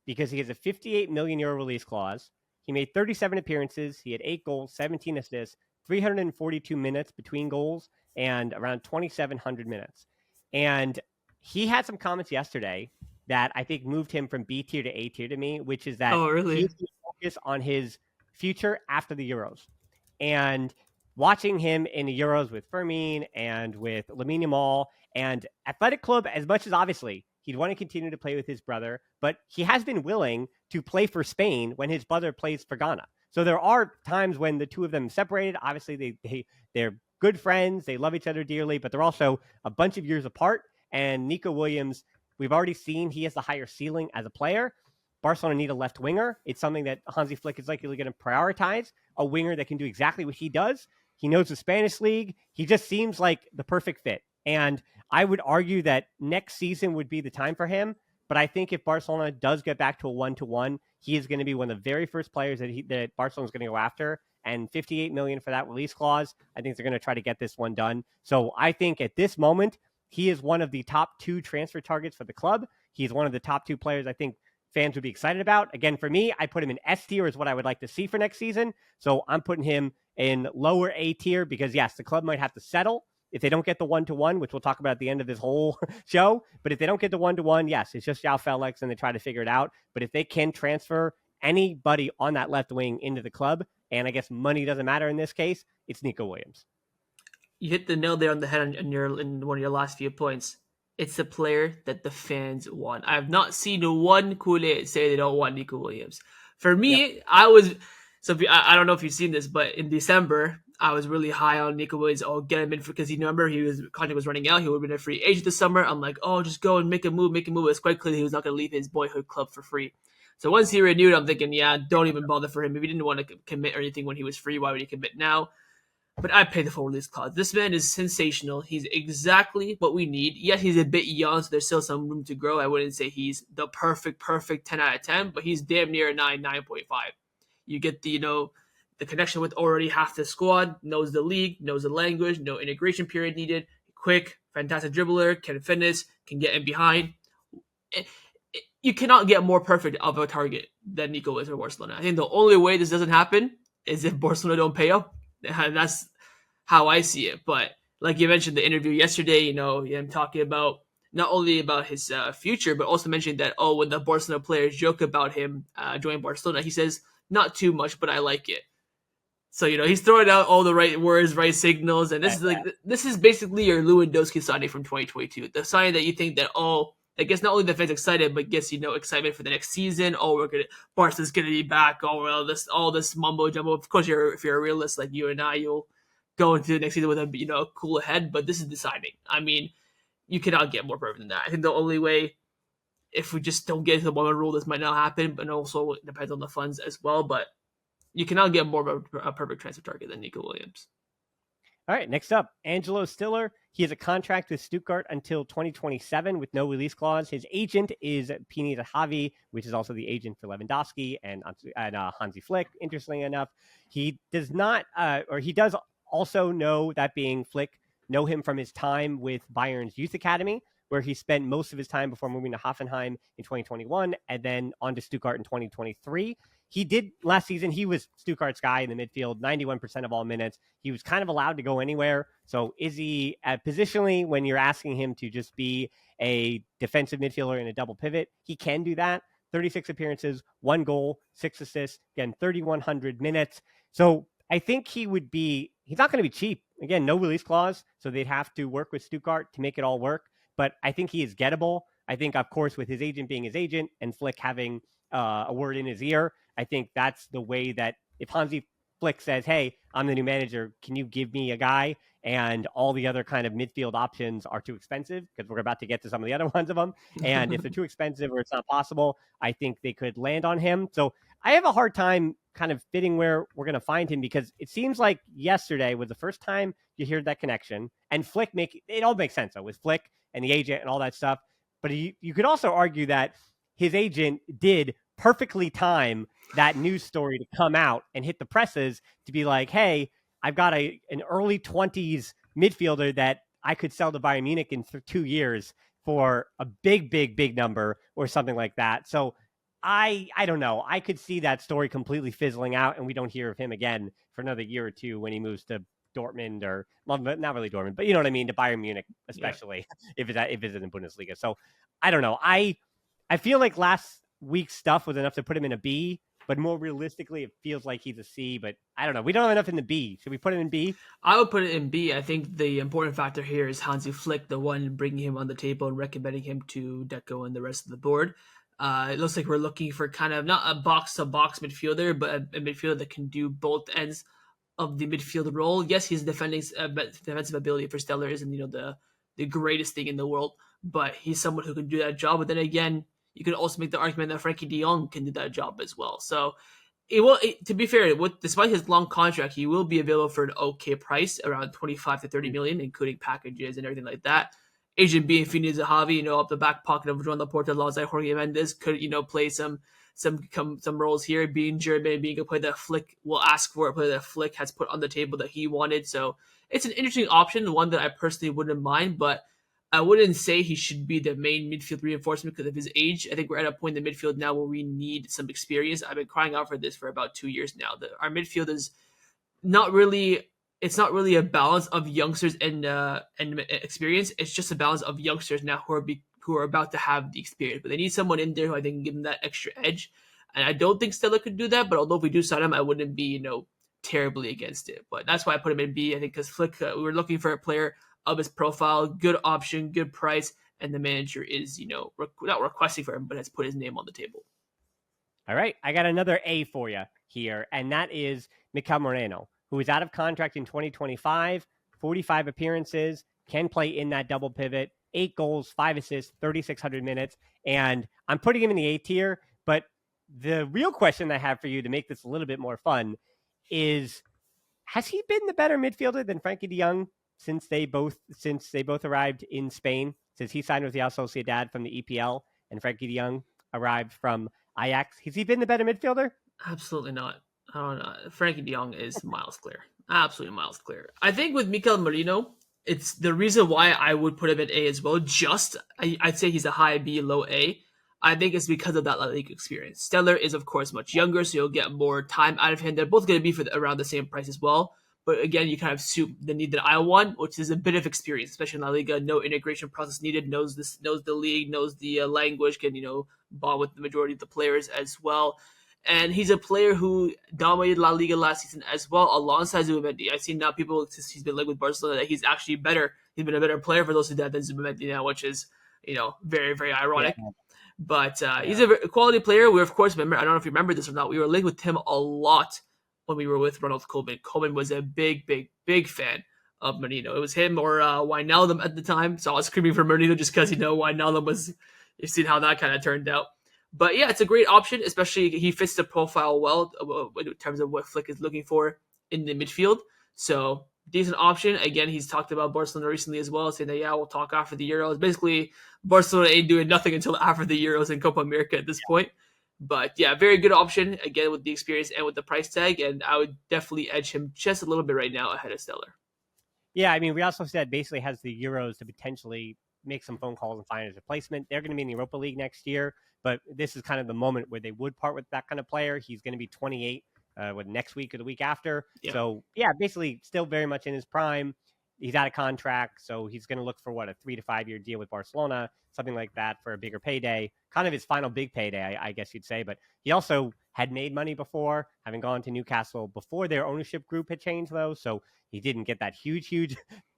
because he has a 58 million euro release clause. He made 37 appearances. He had 8 goals, 17 assists, 342 minutes between goals, and around 2,700 minutes. And he had some comments yesterday that I think moved him from B tier to A tier to me, which is that really? he's focus on his future after the Euros. And watching him in the Euros with Fermin and with Lamine Yamal and Athletic Club, as much as obviously he'd want to continue to play with his brother, but he has been willing to play for Spain when his brother plays for Ghana. So there are times when the two of them separated. Obviously, they're good friends. They love each other dearly, but they're also a bunch of years apart. And Nico Williams, we've already seen he has the higher ceiling as a player. Barcelona need a left winger. It's something that Hansi Flick is likely going to prioritize, a winger that can do exactly what he does. He knows the Spanish league. He just seems like the perfect fit. And I would argue that next season would be the time for him. But I think if Barcelona does get back to a 1-to-1, he is going to be one of the very first players that Barcelona is going to go after. And 58 million for that release clause, I think they're going to try to get this one done. So I think at this moment, he is one of the top 2 transfer targets for the club. He's one of the top 2 players I think fans would be excited about. Again, for me, I put him in S tier is what I would like to see for next season. So I'm putting him in lower A tier because, yes, the club might have to settle if they don't get the 1-to-1, which we'll talk about at the end of this whole show. But if they don't get the 1-to-1, yes, it's just João Felix and they try to figure it out. But if they can transfer anybody on that left wing into the club, and I guess money doesn't matter in this case, it's Nico Williams. You hit the nail there on the head in one of your last few points. It's the player that the fans want. I have not seen one Kool-Aid say they don't want Nico Williams. For me, I don't know if you've seen this, but in December, I was really high on Nico Williams. Oh, get him in because his contract was running out. He would have been a free agent this summer. I'm like, oh, just go and make a move. It's quite clear he was not going to leave his boyhood club for free. So once he renewed, I'm thinking, yeah, don't even bother for him. If he didn't want to commit or anything when he was free, why would he commit now? But I pay the full release clause. This man is sensational. He's exactly what we need. Yes, he's a bit young, so there's still some room to grow. I wouldn't say he's the perfect 10 out of 10, but he's damn near a 9.5. You get the connection with already half the squad, knows the league, knows the language, no integration period needed, quick, fantastic dribbler, can finish, can get in behind. You cannot get more perfect of a target than Nico is for Barcelona. I think the only way this doesn't happen is if Barcelona don't pay up. That's how I see it. But like you mentioned, the interview yesterday, him talking about not only about his future, but also mentioned that, oh, when the Barcelona players joke about him joining Barcelona, he says, not too much, but I like it. So he's throwing out all the right words, right signals, and this is basically your Lewandowski signing from 2022. The signing that you think that, oh, that gets not only the fans excited, but gets excitement for the next season. Oh, Barca's gonna be back. Oh, well, all this mumbo jumbo. Of course, if you're a realist like you and I, you'll go into the next season with a cool head. But this is the signing. I mean, you cannot get more perfect than that. I think the only way, if we just don't get into the one rule, this might not happen. But also it depends on the funds as well. But you cannot get more of a perfect transfer target than Nico Williams. All right, next up, Angelo Stiller. He has a contract with Stuttgart until 2027 with no release clause. His agent is Pineda Javi, which is also the agent for Lewandowski and Hansi Flick. Interestingly enough, he does not, or he does also know, that being Flick, know him from his time with Bayern's youth academy, where he spent most of his time before moving to Hoffenheim in 2021 and then on to Stuttgart in 2023. He did last season. He was Stuttgart's guy in the midfield, 91% of all minutes. He was kind of allowed to go anywhere. So is he positionally, when you're asking him to just be a defensive midfielder in a double pivot, he can do that. 36 appearances, 1 goal, 6 assists, again, 3,100 minutes. So I think he's not going to be cheap. Again, no release clause. So they'd have to work with Stuttgart to make it all work. But I think he is gettable. I think, of course, with his agent being his agent and Flick having a word in his ear, I think that's the way that if Hansi Flick says, hey, I'm the new manager, can you give me a guy? And all the other kind of midfield options are too expensive, because we're about to get to some of the other ones of them. And if they're too expensive or it's not possible, I think they could land on him. So I have a hard time kind of fitting where we're going to find him, because it seems like yesterday was the first time you hear that connection. And Flick, it all makes sense, though, with Flick and the agent and all that stuff. But you could also argue that his agent did perfectly time that news story to come out and hit the presses to be like, hey, I've got an early 20s midfielder that I could sell to Bayern Munich in 2 years for a big number or something like that. So I don't know. I could see that story completely fizzling out and we don't hear of him again for another year or two when he moves to Dortmund, or, well, not really Dortmund, but you know what I mean, to Bayern Munich, especially if it's in the Bundesliga. So I don't know. I feel like last week's stuff was enough to put him in a B, but more realistically, it feels like he's a C. But I don't know. We don't have enough in the B. Should we put him in B? I would put it in B. I think the important factor here is Hansi Flick, the one bringing him on the table and recommending him to Deco and the rest of the board. It looks like we're looking for kind of not a box-to-box midfielder, but a midfielder that can do both ends of the midfield role. Yes, his defensive ability for Stellar isn't the greatest thing in the world, but he's someone who can do that job. But then again, you could also make the argument that Frankie de Jong can do that job as well. So to be fair, despite his long contract, he will be available for an okay price, around 25 to 30 million, including packages and everything like that. Agent being Fini Zahavi, up the back pocket of Joan Laporta, Lozay, Jorge Mendes could, play some roles here, being German, being a player that Flick will ask for, a player that Flick has put on the table that he wanted. So it's an interesting option, one that I personally wouldn't mind, but I wouldn't say he should be the main midfield reinforcement because of his age. I think we're at a point in the midfield now where we need some experience. I've been crying out for this for about 2 years now. Our midfield is not really a balance of youngsters and experience. It's just a balance of youngsters now who are about to have the experience. But they need someone in there who I think can give them that extra edge. And I don't think Stella could do that. But although if we do sign him, I wouldn't be terribly against it. But that's why I put him in B. I think because Flick, we were looking for a player of his profile, good option, good price, and the manager is not requesting for him, but has put his name on the table. All right, I got another A for you here, and that is Mikel Moreno, who is out of contract in 2025, 45 appearances, can play in that double pivot, 8 goals, 5 assists, 3,600 minutes, and I'm putting him in the A tier. But the real question I have for you to make this a little bit more fun is, has he been the better midfielder than Frankie de Jong since they both arrived in Spain, since he signed with Real Sociedad from the EPL and Frankie de Jong arrived from Ajax? Has he been the better midfielder? Absolutely not. I don't know. Frankie de Jong is miles clear. Absolutely miles clear. I think with Mikel Merino, it's the reason why I would put him at A as well. I'd say he's a high B, low A. I think it's because of that La Liga experience. Stellar is, of course, much younger, so you'll get more time out of him. They're both going to be for around the same price as well. But again, you kind of suit the need that I want, which is a bit of experience, especially in La Liga. No integration process needed. Knows the league, knows the language, can bond with the majority of the players as well. And he's a player who dominated La Liga last season as well, alongside Zubimendi. I've seen now people since he's been linked with Barcelona that he's actually better. He's been a better player for those who did than Zubimendi now, which is very very Yeah, ironic. But yeah, he's a quality player. We of course remember. I don't know if you remember this or not. We were linked with him a lot when we were with Ronald Koeman. Koeman was a big, big, big fan of Menino. It was him or Wijnaldum at the time. So I was screaming for Menino just because Wijnaldum was. You've seen how that kind of turned out. But yeah, it's a great option, especially he fits the profile well in terms of what Flick is looking for in the midfield. So decent option. Again, he's talked about Barcelona recently as well, saying that we'll talk after the Euros. Basically, Barcelona ain't doing nothing until after the Euros and Copa America at this point. But yeah, very good option again with the experience and with the price tag, and I would definitely edge him just a little bit right now ahead of Stellar. yeah. I mean, we also said basically has the Euros to potentially make some phone calls and find his replacement. They're going to be in the Europa League next year, but this is kind of the moment where they would part with that kind of player. He's going to be 28 with next week or the week after. Yeah. So yeah, basically still very much in his prime. He's out of contract, so he's going to look for a 3 to 5 year deal with Barcelona, something like that for a bigger payday. Kind of his final big payday, I guess you'd say. But he also had made money before, having gone to Newcastle before their ownership group had changed, though. So he didn't get that huge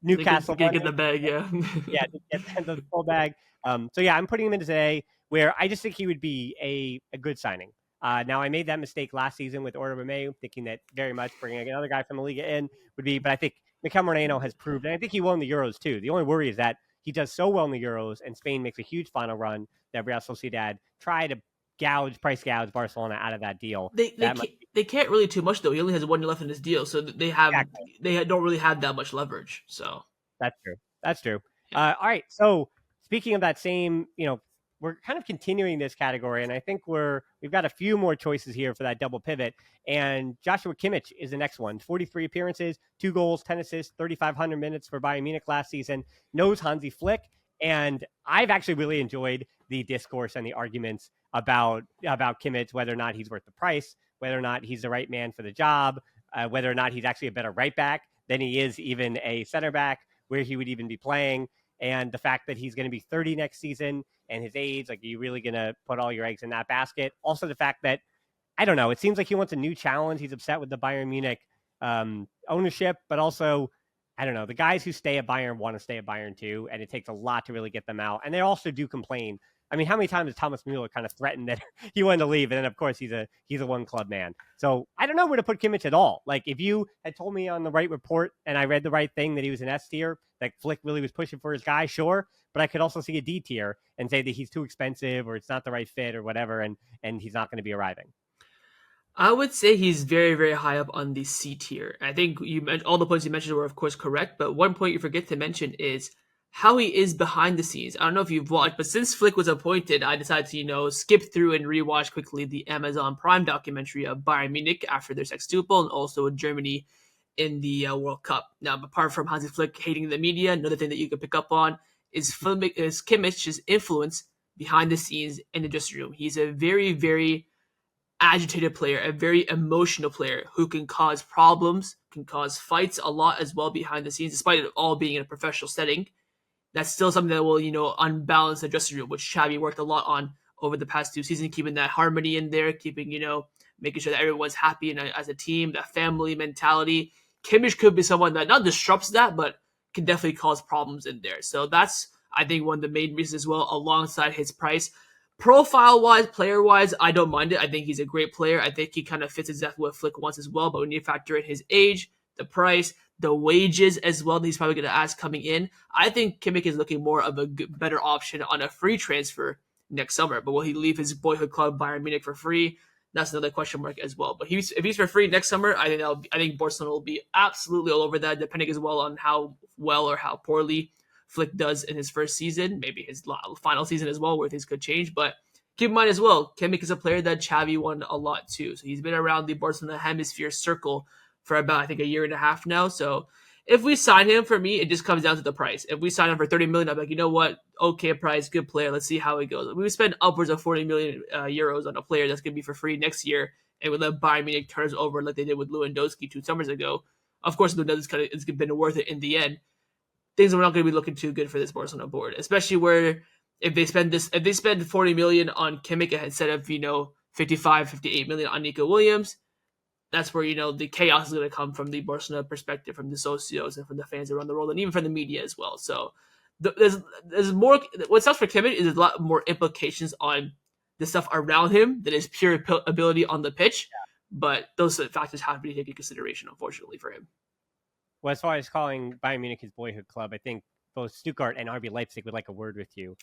Newcastle They money. get the bag, yeah. Yeah, get the full bag. So yeah, I'm putting him in today, where I just think he would be a good signing. Now, I made that mistake last season with Order Romeu, thinking that very much bringing another guy from the Liga in would be, but I think Mikel Moreno has proved, and I think he will in the Euros too. The only worry is that he does so well in the Euros, and Spain makes a huge final run that Real Sociedad try to price gouge Barcelona out of that deal. They can't really too much though. He only has 1 year left in his deal, so don't really have that much leverage. So that's true. That's true. Yeah. All right. So speaking of that same, we're kind of continuing this category, and I think we've got a few more choices here for that double pivot. And Joshua Kimmich is the next one. 43 appearances, 2 goals, 10 assists, 3,500 minutes for Bayern Munich last season. Knows Hansi Flick, and I've actually really enjoyed the discourse and the arguments about Kimmich, whether or not he's worth the price, whether or not he's the right man for the job, whether or not he's actually a better right back than he is even a center back, where he would even be playing. And the fact that he's going to be 30 next season and his age, like, are you really going to put all your eggs in that basket? Also, the fact that, I don't know, it seems like he wants a new challenge. He's upset with the Bayern Munich ownership, but also, I don't know, the guys who stay at Bayern want to stay at Bayern too, and it takes a lot to really get them out. And they also do complain. I mean, how many times has Thomas Mueller kind of threatened that he wanted to leave? And then, of course, he's a one club man. So I don't know where to put Kimmich at all. Like, if you had told me on the right report and I read the right thing that he was an S tier, that Flick really was pushing for his guy, sure. But I could also see a D tier and say that he's too expensive or it's not the right fit or whatever, and he's not going to be arriving. I would say he's very, very high up on the C tier. I think all the points you mentioned were, of course, correct. But one point you forget to mention is how he is behind the scenes. I don't know if you've watched, but since Flick was appointed, I decided to, skip through and rewatch quickly the Amazon Prime documentary of Bayern Munich after their sextuple and also Germany in the World Cup. Now, apart from Hansi Flick hating the media, another thing that you can pick up on is Kimmich's influence behind the scenes in the dressing room. He's a very, very agitated player, a very emotional player who can cause problems, can cause fights a lot as well behind the scenes, despite it all being in a professional setting. That's still something that will, unbalance the dressing room, which Xavi worked a lot on over the past 2 seasons, keeping that harmony in there, keeping, making sure that everyone's happy and as a team, that family mentality. Kimmich could be someone that not disrupts that, but can definitely cause problems in there. So that's, I think, one of the main reasons as well, alongside his price. Profile-wise, player-wise, I don't mind it. I think he's a great player. I think he kind of fits exactly what Flick wants as well. But when you factor in his age, the price, the wages as well that he's probably going to ask coming in, I think Kimmich is looking more of a better option on a free transfer next summer. But will he leave his boyhood club Bayern Munich for free? That's another question mark as well. But if he's for free next summer, I think Barcelona will be absolutely all over that, depending as well on how well or how poorly Flick does in his first season, maybe his final season as well, where things could change. But keep in mind as well, Kimmich is a player that Xavi won a lot too. So he's been around the Barcelona hemisphere circle for about, I think, a year and a half now. So if we sign him, for me, it just comes down to the price. If we sign him for 30 million, I'm like, you know what? Okay price, good player. Let's see how it goes. We spend upwards of 40 million euros on a player that's going to be for free next year, and we let Bayern Munich turn us over like they did with Lewandowski 2 summers ago. Of course, it's been worth it in the end. Things are not going to be looking too good for this Barcelona board, especially where if they spend 40 million on Kimmich instead of 55, 58 million on Nico Williams, that's where the chaos is going to come from the Barcelona perspective, from the socios and from the fans around the world, and even from the media as well. So there's more. What sucks for Kimmich is there's a lot more implications on the stuff around him than his pure ability on the pitch. But those factors have to be taken into consideration, unfortunately, for him. Well, as far as calling Bayern Munich his boyhood club, I think both Stuttgart and RB Leipzig would like a word with you.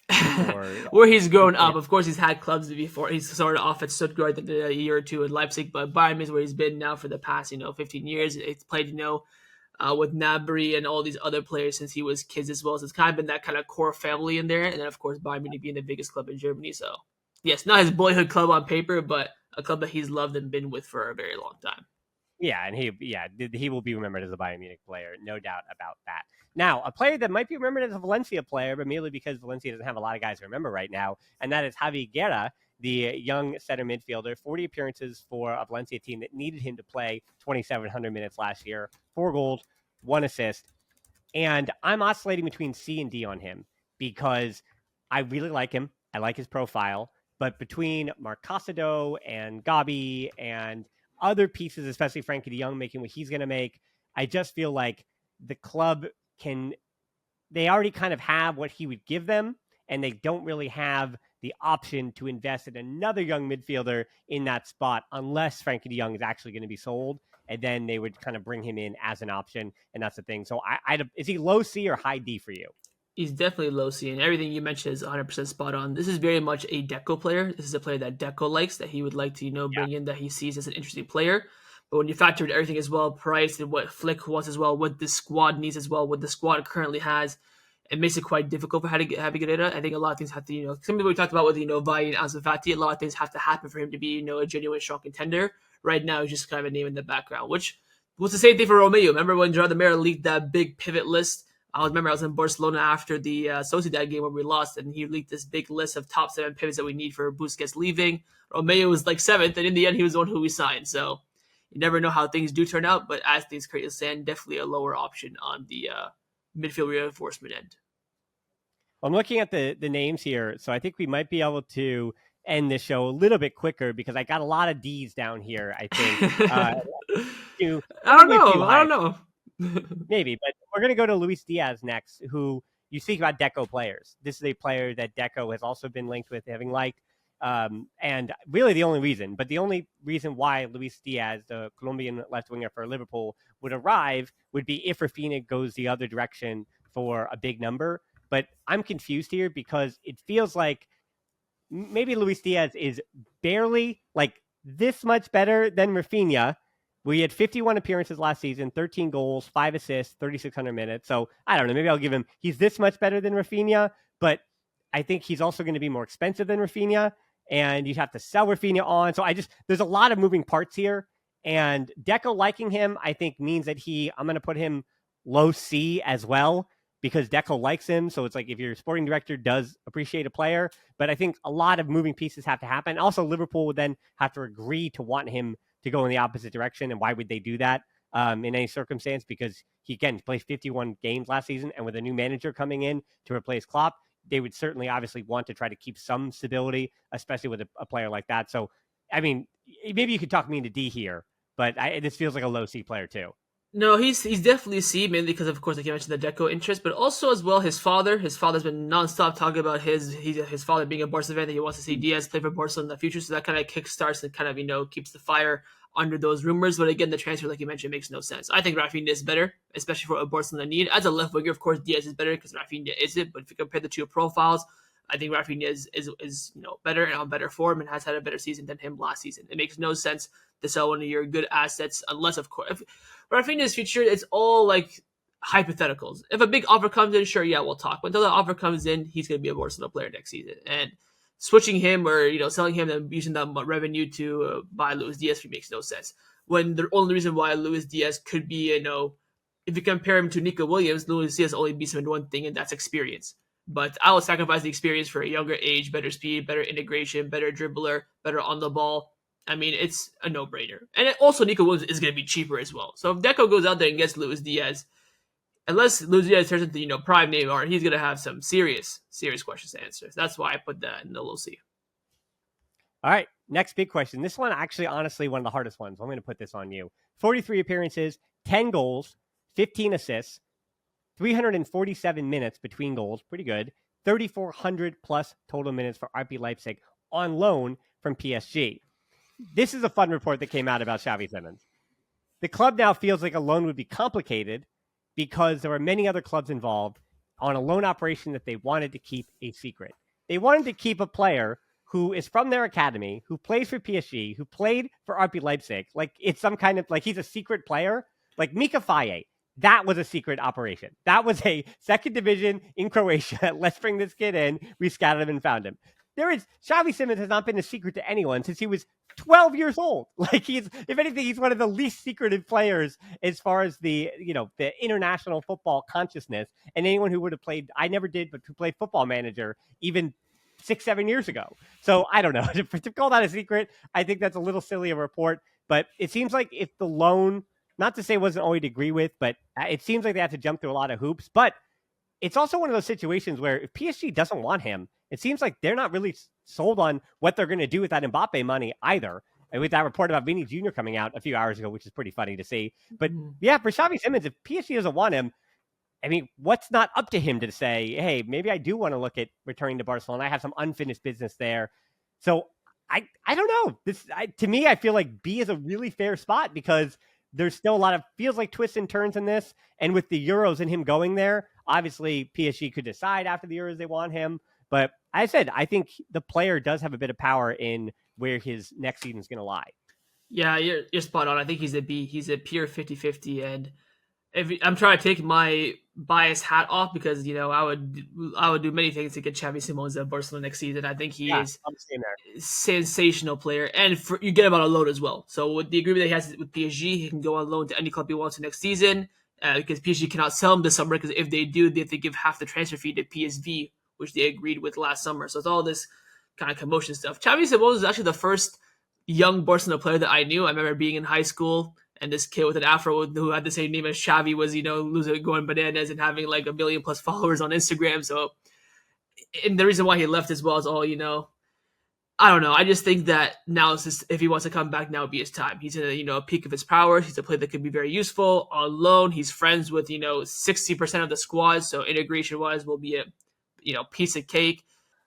Where he's grown up. Of course, he's had clubs before. He's started off at Stuttgart a year or two at Leipzig, but Bayern is where he's been now for the past 15 years. He's played with Gnabry and all these other players since he was kids as well. So it's kind of been that kind of core family in there. And then, of course, Bayern Munich being the biggest club in Germany. So, yes, not his boyhood club on paper, but a club that he's loved and been with for a very long time. Yeah, and he will be remembered as a Bayern Munich player, no doubt about that. Now, a player that might be remembered as a Valencia player, but merely because Valencia doesn't have a lot of guys to remember right now, and that is Javi Guerra, the young center midfielder, 40 appearances for a Valencia team that needed him to play 2,700 minutes last year, 4 goals, 1 assist. And I'm oscillating between C and D on him because I really like him. I like his profile. But between Marc Casado and Gabi and other pieces, especially Frankie de Jong making what he's going to make, I just feel like the club they already kind of have what he would give them, and they don't really have the option to invest in another young midfielder in that spot unless Frankie de Jong is actually going to be sold, and then they would kind of bring him in as an option, and that's the thing. So is he low C or high D for you? He's definitely low C, and everything you mentioned is 100% spot on. This is very much a Deco player. This is a player that Deco likes, that he would like to bring in, that he sees as an interesting player. But when you factor in everything as well, price and what Flick wants as well, what this squad needs as well, what the squad currently has, it makes it quite difficult for Javi Guerra. I think a lot of things have to, something we talked about with, Vai and Ansu Fati, a lot of things have to happen for him to be, a genuine strong contender. Right now, he's just kind of a name in the background, which was the same thing for Romeo. Remember when Gerard Mera leaked that big pivot list? I was in Barcelona after the Sociedad game where we lost, and he leaked this big list of top 7 pivots that we need for Busquets leaving. Romeo was like 7th, and in the end, he was the one who we signed. So you never know how things do turn out, but as things currently stand, definitely a lower option on the midfield reinforcement end. I'm looking at the names here, so I think we might be able to end this show a little bit quicker because I got a lot of D's down here, I think. I don't know. Maybe, but we're going to go to Luis Diaz next, who you speak about Deco players. This is a player that Deco has also been linked with having liked. And really the only reason why Luis Diaz, the Colombian left winger for Liverpool, would arrive would be if Rafinha goes the other direction for a big number. But I'm confused here because it feels like maybe Luis Diaz is barely like this much better than Rafinha. We had 51 appearances last season, 13 goals, 5 assists, 3,600 minutes. So I don't know. Maybe I'll give him, he's this much better than Rafinha, but I think he's also going to be more expensive than Rafinha, and you'd have to sell Rafinha on. So there's a lot of moving parts here. And Deco liking him, I think, means that I'm going to put him low C as well because Deco likes him. So it's like if your sporting director does appreciate a player, but I think a lot of moving pieces have to happen. Also, Liverpool would then have to agree to want him to go in the opposite direction. And why would they do that in any circumstance? Because he, again, played 51 games last season. And with a new manager coming in to replace Klopp, they would certainly obviously want to try to keep some stability, especially with a player like that. So, I mean, maybe you could talk me into D here, but this feels like a low C player too. No, he's definitely C, mainly because, of course, like you mentioned, the Deco interest, but also as well his father. His father's been nonstop talking about his father being a Barca fan, that he wants to see Diaz play for Barcelona in the future. So that kind of kickstarts and kind of keeps the fire under those rumors. But again, the transfer, like you mentioned, makes no sense. I think Rafinha is better, especially for a Barcelona need. As a left winger, of course, Diaz is better because Rafinha isn't. But if you compare the two profiles, I think Rafinha is better and on better form and has had a better season than him last season. It makes no sense to sell one of your good assets unless, of course, if Rafinha's future, it's all like hypotheticals. If a big offer comes in, sure, yeah, we'll talk. But until that offer comes in, he's going to be a Barcelona player next season. And switching him or selling him and using that revenue to buy Luis Diaz makes no sense. When the only reason why Luis Diaz could be, if you compare him to Nico Williams, Luis Diaz only beats him in one thing, and that's experience. But I will sacrifice the experience for a younger age, better speed, better integration, better dribbler, better on the ball. I mean, it's a no-brainer. And also, Nico Williams is going to be cheaper as well. So if Deco goes out there and gets Luis Diaz, unless Luis Diaz turns into prime Neymar, he's going to have some serious questions to answer. So that's why I put that in the low C. All right, next big question. This one actually, honestly, one of the hardest ones. I'm going to put this on you. 43 appearances, 10 goals, 15 assists, 347 minutes between goals. Pretty good. 3,400 plus total minutes for RB Leipzig on loan from PSG. This is a fun report that came out about Xavi Simons. The club now feels like a loan would be complicated because there are many other clubs involved on a loan operation that they wanted to keep a secret. They wanted to keep a player who is from their academy, who plays for PSG, who played for RB Leipzig. Like it's some kind of like he's a secret player. Like Mika Faye, that was a secret operation. That was a second division in Croatia. Let's bring this kid in. We scouted him and found him. Xavi Simons has not been a secret to anyone since he was 12 years old. Like if anything, he's one of the least secretive players as far as the international football consciousness. And anyone who would have played, I never did, but who played Football Manager even 6-7 years ago. So I don't know to call that a secret. I think that's a little silly a report, but it seems like if the loan, not to say it wasn't always agree with, but it seems like they have to jump through a lot of hoops, but it's also one of those situations where if PSG doesn't want him, it seems like they're not really sold on what they're going to do with that Mbappe money either. And with that report about Vini Jr. coming out a few hours ago, which is pretty funny to see. But yeah, for Xavi Simons, if PSG doesn't want him, I mean, what's not up to him to say, hey, maybe I do want to look at returning to Barcelona. I have some unfinished business there. So I don't know. To me, I feel like B is a really fair spot because there's still a lot of feels like twists and turns in this. And with the Euros and him going there, obviously PSG could decide after the Euros they want him. But I said, I think the player does have a bit of power in where his next season is going to lie. Yeah, you're spot on. I think he's a B. He's a pure 50-50. And I'm trying to take my bias hat off because I would do many things to get Xavi Simons at Barcelona next season. I think he is a sensational player, and you get him on a loan as well. So with the agreement that he has with PSG, he can go on loan to any club he wants next season because PSG cannot sell him this summer. Because if they do, they have to give half the transfer fee to PSV, which they agreed with last summer. So it's all this kind of commotion stuff. Xavi Simons is actually the first young Barcelona player that I knew. I remember being in high school. And this kid with an afro who had the same name as Xavi was, losing, going bananas and having like 1 million plus followers on Instagram. So, and the reason why he left as well is all, I don't know. I just think that now, if he wants to come back, now would be his time. He's in a peak of his powers. He's a player that could be very useful on loan. He's friends with 60% of the squad, so integration wise will be a piece of cake.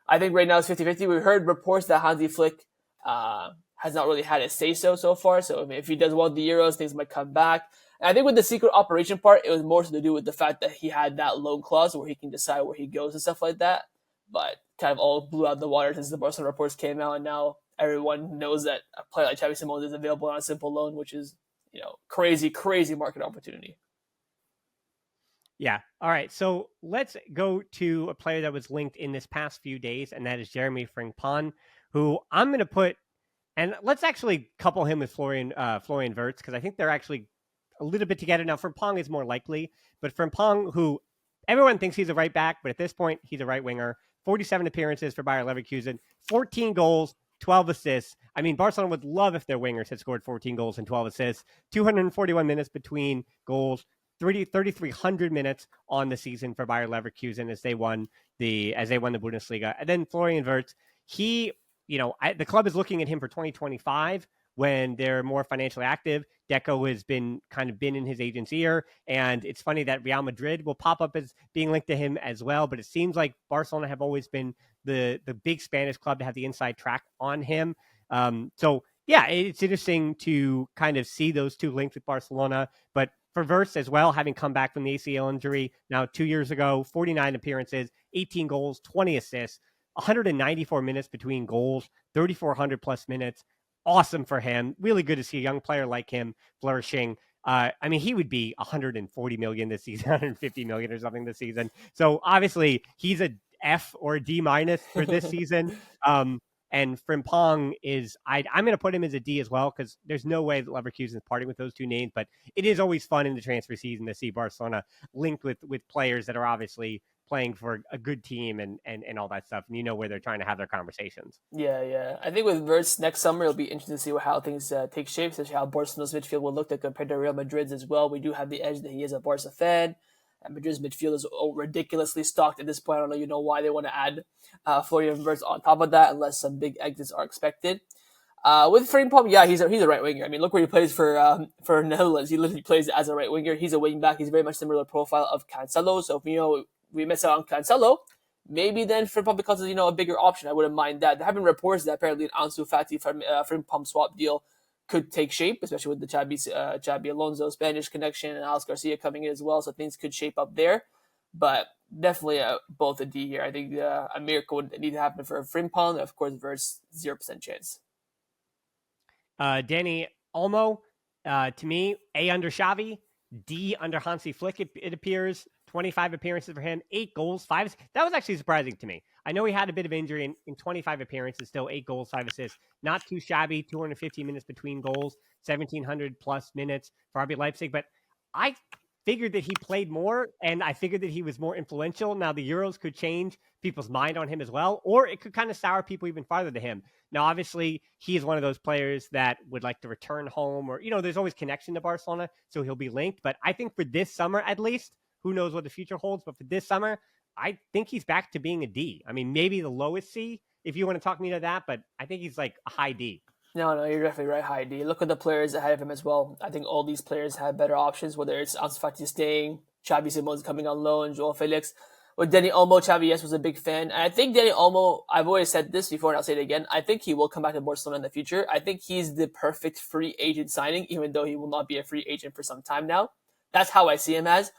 I think right now it's 50-50. We heard reports that Hansi Flick has not really had a say-so far. So if he does well at the Euros, things might come back. And I think with the secret operation part, it was more to do with the fact that he had that loan clause where he can decide where he goes and stuff like that. But kind of all blew out the water since the Barcelona reports came out, and now everyone knows that a player like Xavi Simons is available on a simple loan, which is crazy market opportunity. Yeah. All right. So let's go to a player that was linked in this past few days, and that is Jeremy Frimpong, who I'm going to put. And let's actually couple him with Florian Wirtz, because I think they're actually a little bit together. Now, Frimpong is more likely, but Frimpong, who everyone thinks he's a right back, but at this point, he's a right winger. 47 appearances for Bayer Leverkusen, 14 goals, 12 assists. I mean, Barcelona would love if their wingers had scored 14 goals and 12 assists. 241 minutes between goals, 3,300 minutes on the season for Bayer Leverkusen as they won the Bundesliga. And then Florian Wirtz, the club is looking at him for 2025 when they're more financially active. Deco has been in his agent's ear, and it's funny that Real Madrid will pop up as being linked to him as well. But it seems like Barcelona have always been the big Spanish club to have the inside track on him. So yeah, it's interesting to kind of see those two linked with Barcelona. But for Wirtz as well, having come back from the ACL injury now 2 years ago, 49 appearances, 18 goals, 20 assists. 194 minutes between goals, 3,400 plus minutes. Awesome for him. Really good to see a young player like him flourishing. I mean, he would be 140 million this season, 150 million or something this season. So obviously he's a F or a D minus for this season. And Frimpong is, I'm going to put him as a D as well, because there's no way that Leverkusen is parting with those two names. But it is always fun in the transfer season to see Barcelona linked with players that are obviously playing for a good team and all that stuff, and you know where they're trying to have their conversations. Yeah. I think with Verts next summer, it'll be interesting to see how things take shape, especially how Barcelona's midfield will look like compared to Real Madrid's as well. We do have the edge that he is a Barca fan. And Madrid's midfield is ridiculously stocked at this point. I don't know, why they want to add Florian Verts on top of that, unless some big exits are expected. With Frimpong, yeah, he's a right winger. I mean, look where he plays for Netherlands. He literally plays as a right winger. He's a wing back. He's very much similar profile of Cancelo. So if we miss out on Cancelo, maybe then Frimpong becomes a bigger option. I wouldn't mind that. There have been reports that apparently an Ansu Fati Frimpong swap deal could take shape, especially with the Xabi Alonso Spanish connection and Alex Garcia coming in as well. So things could shape up there. But definitely both a D here. I think a miracle would need to happen for Frimpong. Of course, versus 0% chance. Danny Olmo, to me, A under Xavi, D under Hansi Flick, it appears. 25 appearances for him, 8 goals, 5. That was actually surprising to me. I know he had a bit of injury in 25 appearances, still 8 goals, 5 assists. Not too shabby, 250 minutes between goals, 1,700 plus minutes for RB Leipzig. But I figured that he played more, and I figured that he was more influential. Now, the Euros could change people's mind on him as well, or it could kind of sour people even farther to him. Now, obviously, he is one of those players that would like to return home, or, there's always connection to Barcelona, so he'll be linked. But I think for this summer, at least, who knows what the future holds, but for this summer, I think he's back to being a D. I mean, maybe the lowest C, if you want to talk me to that, but I think he's like a high D. No, you're definitely right, high D. Look at the players ahead of him as well. I think all these players have better options, whether it's Ansu Fati staying, Xabi Simons coming on loan, João Felix. With Dani Olmo, Xavi, yes, was a big fan. And I think Dani Olmo, I've always said this before and I'll say it again, I think he will come back to Barcelona in the future. I think he's the perfect free agent signing, even though he will not be a free agent for some time now. That's how I see him as.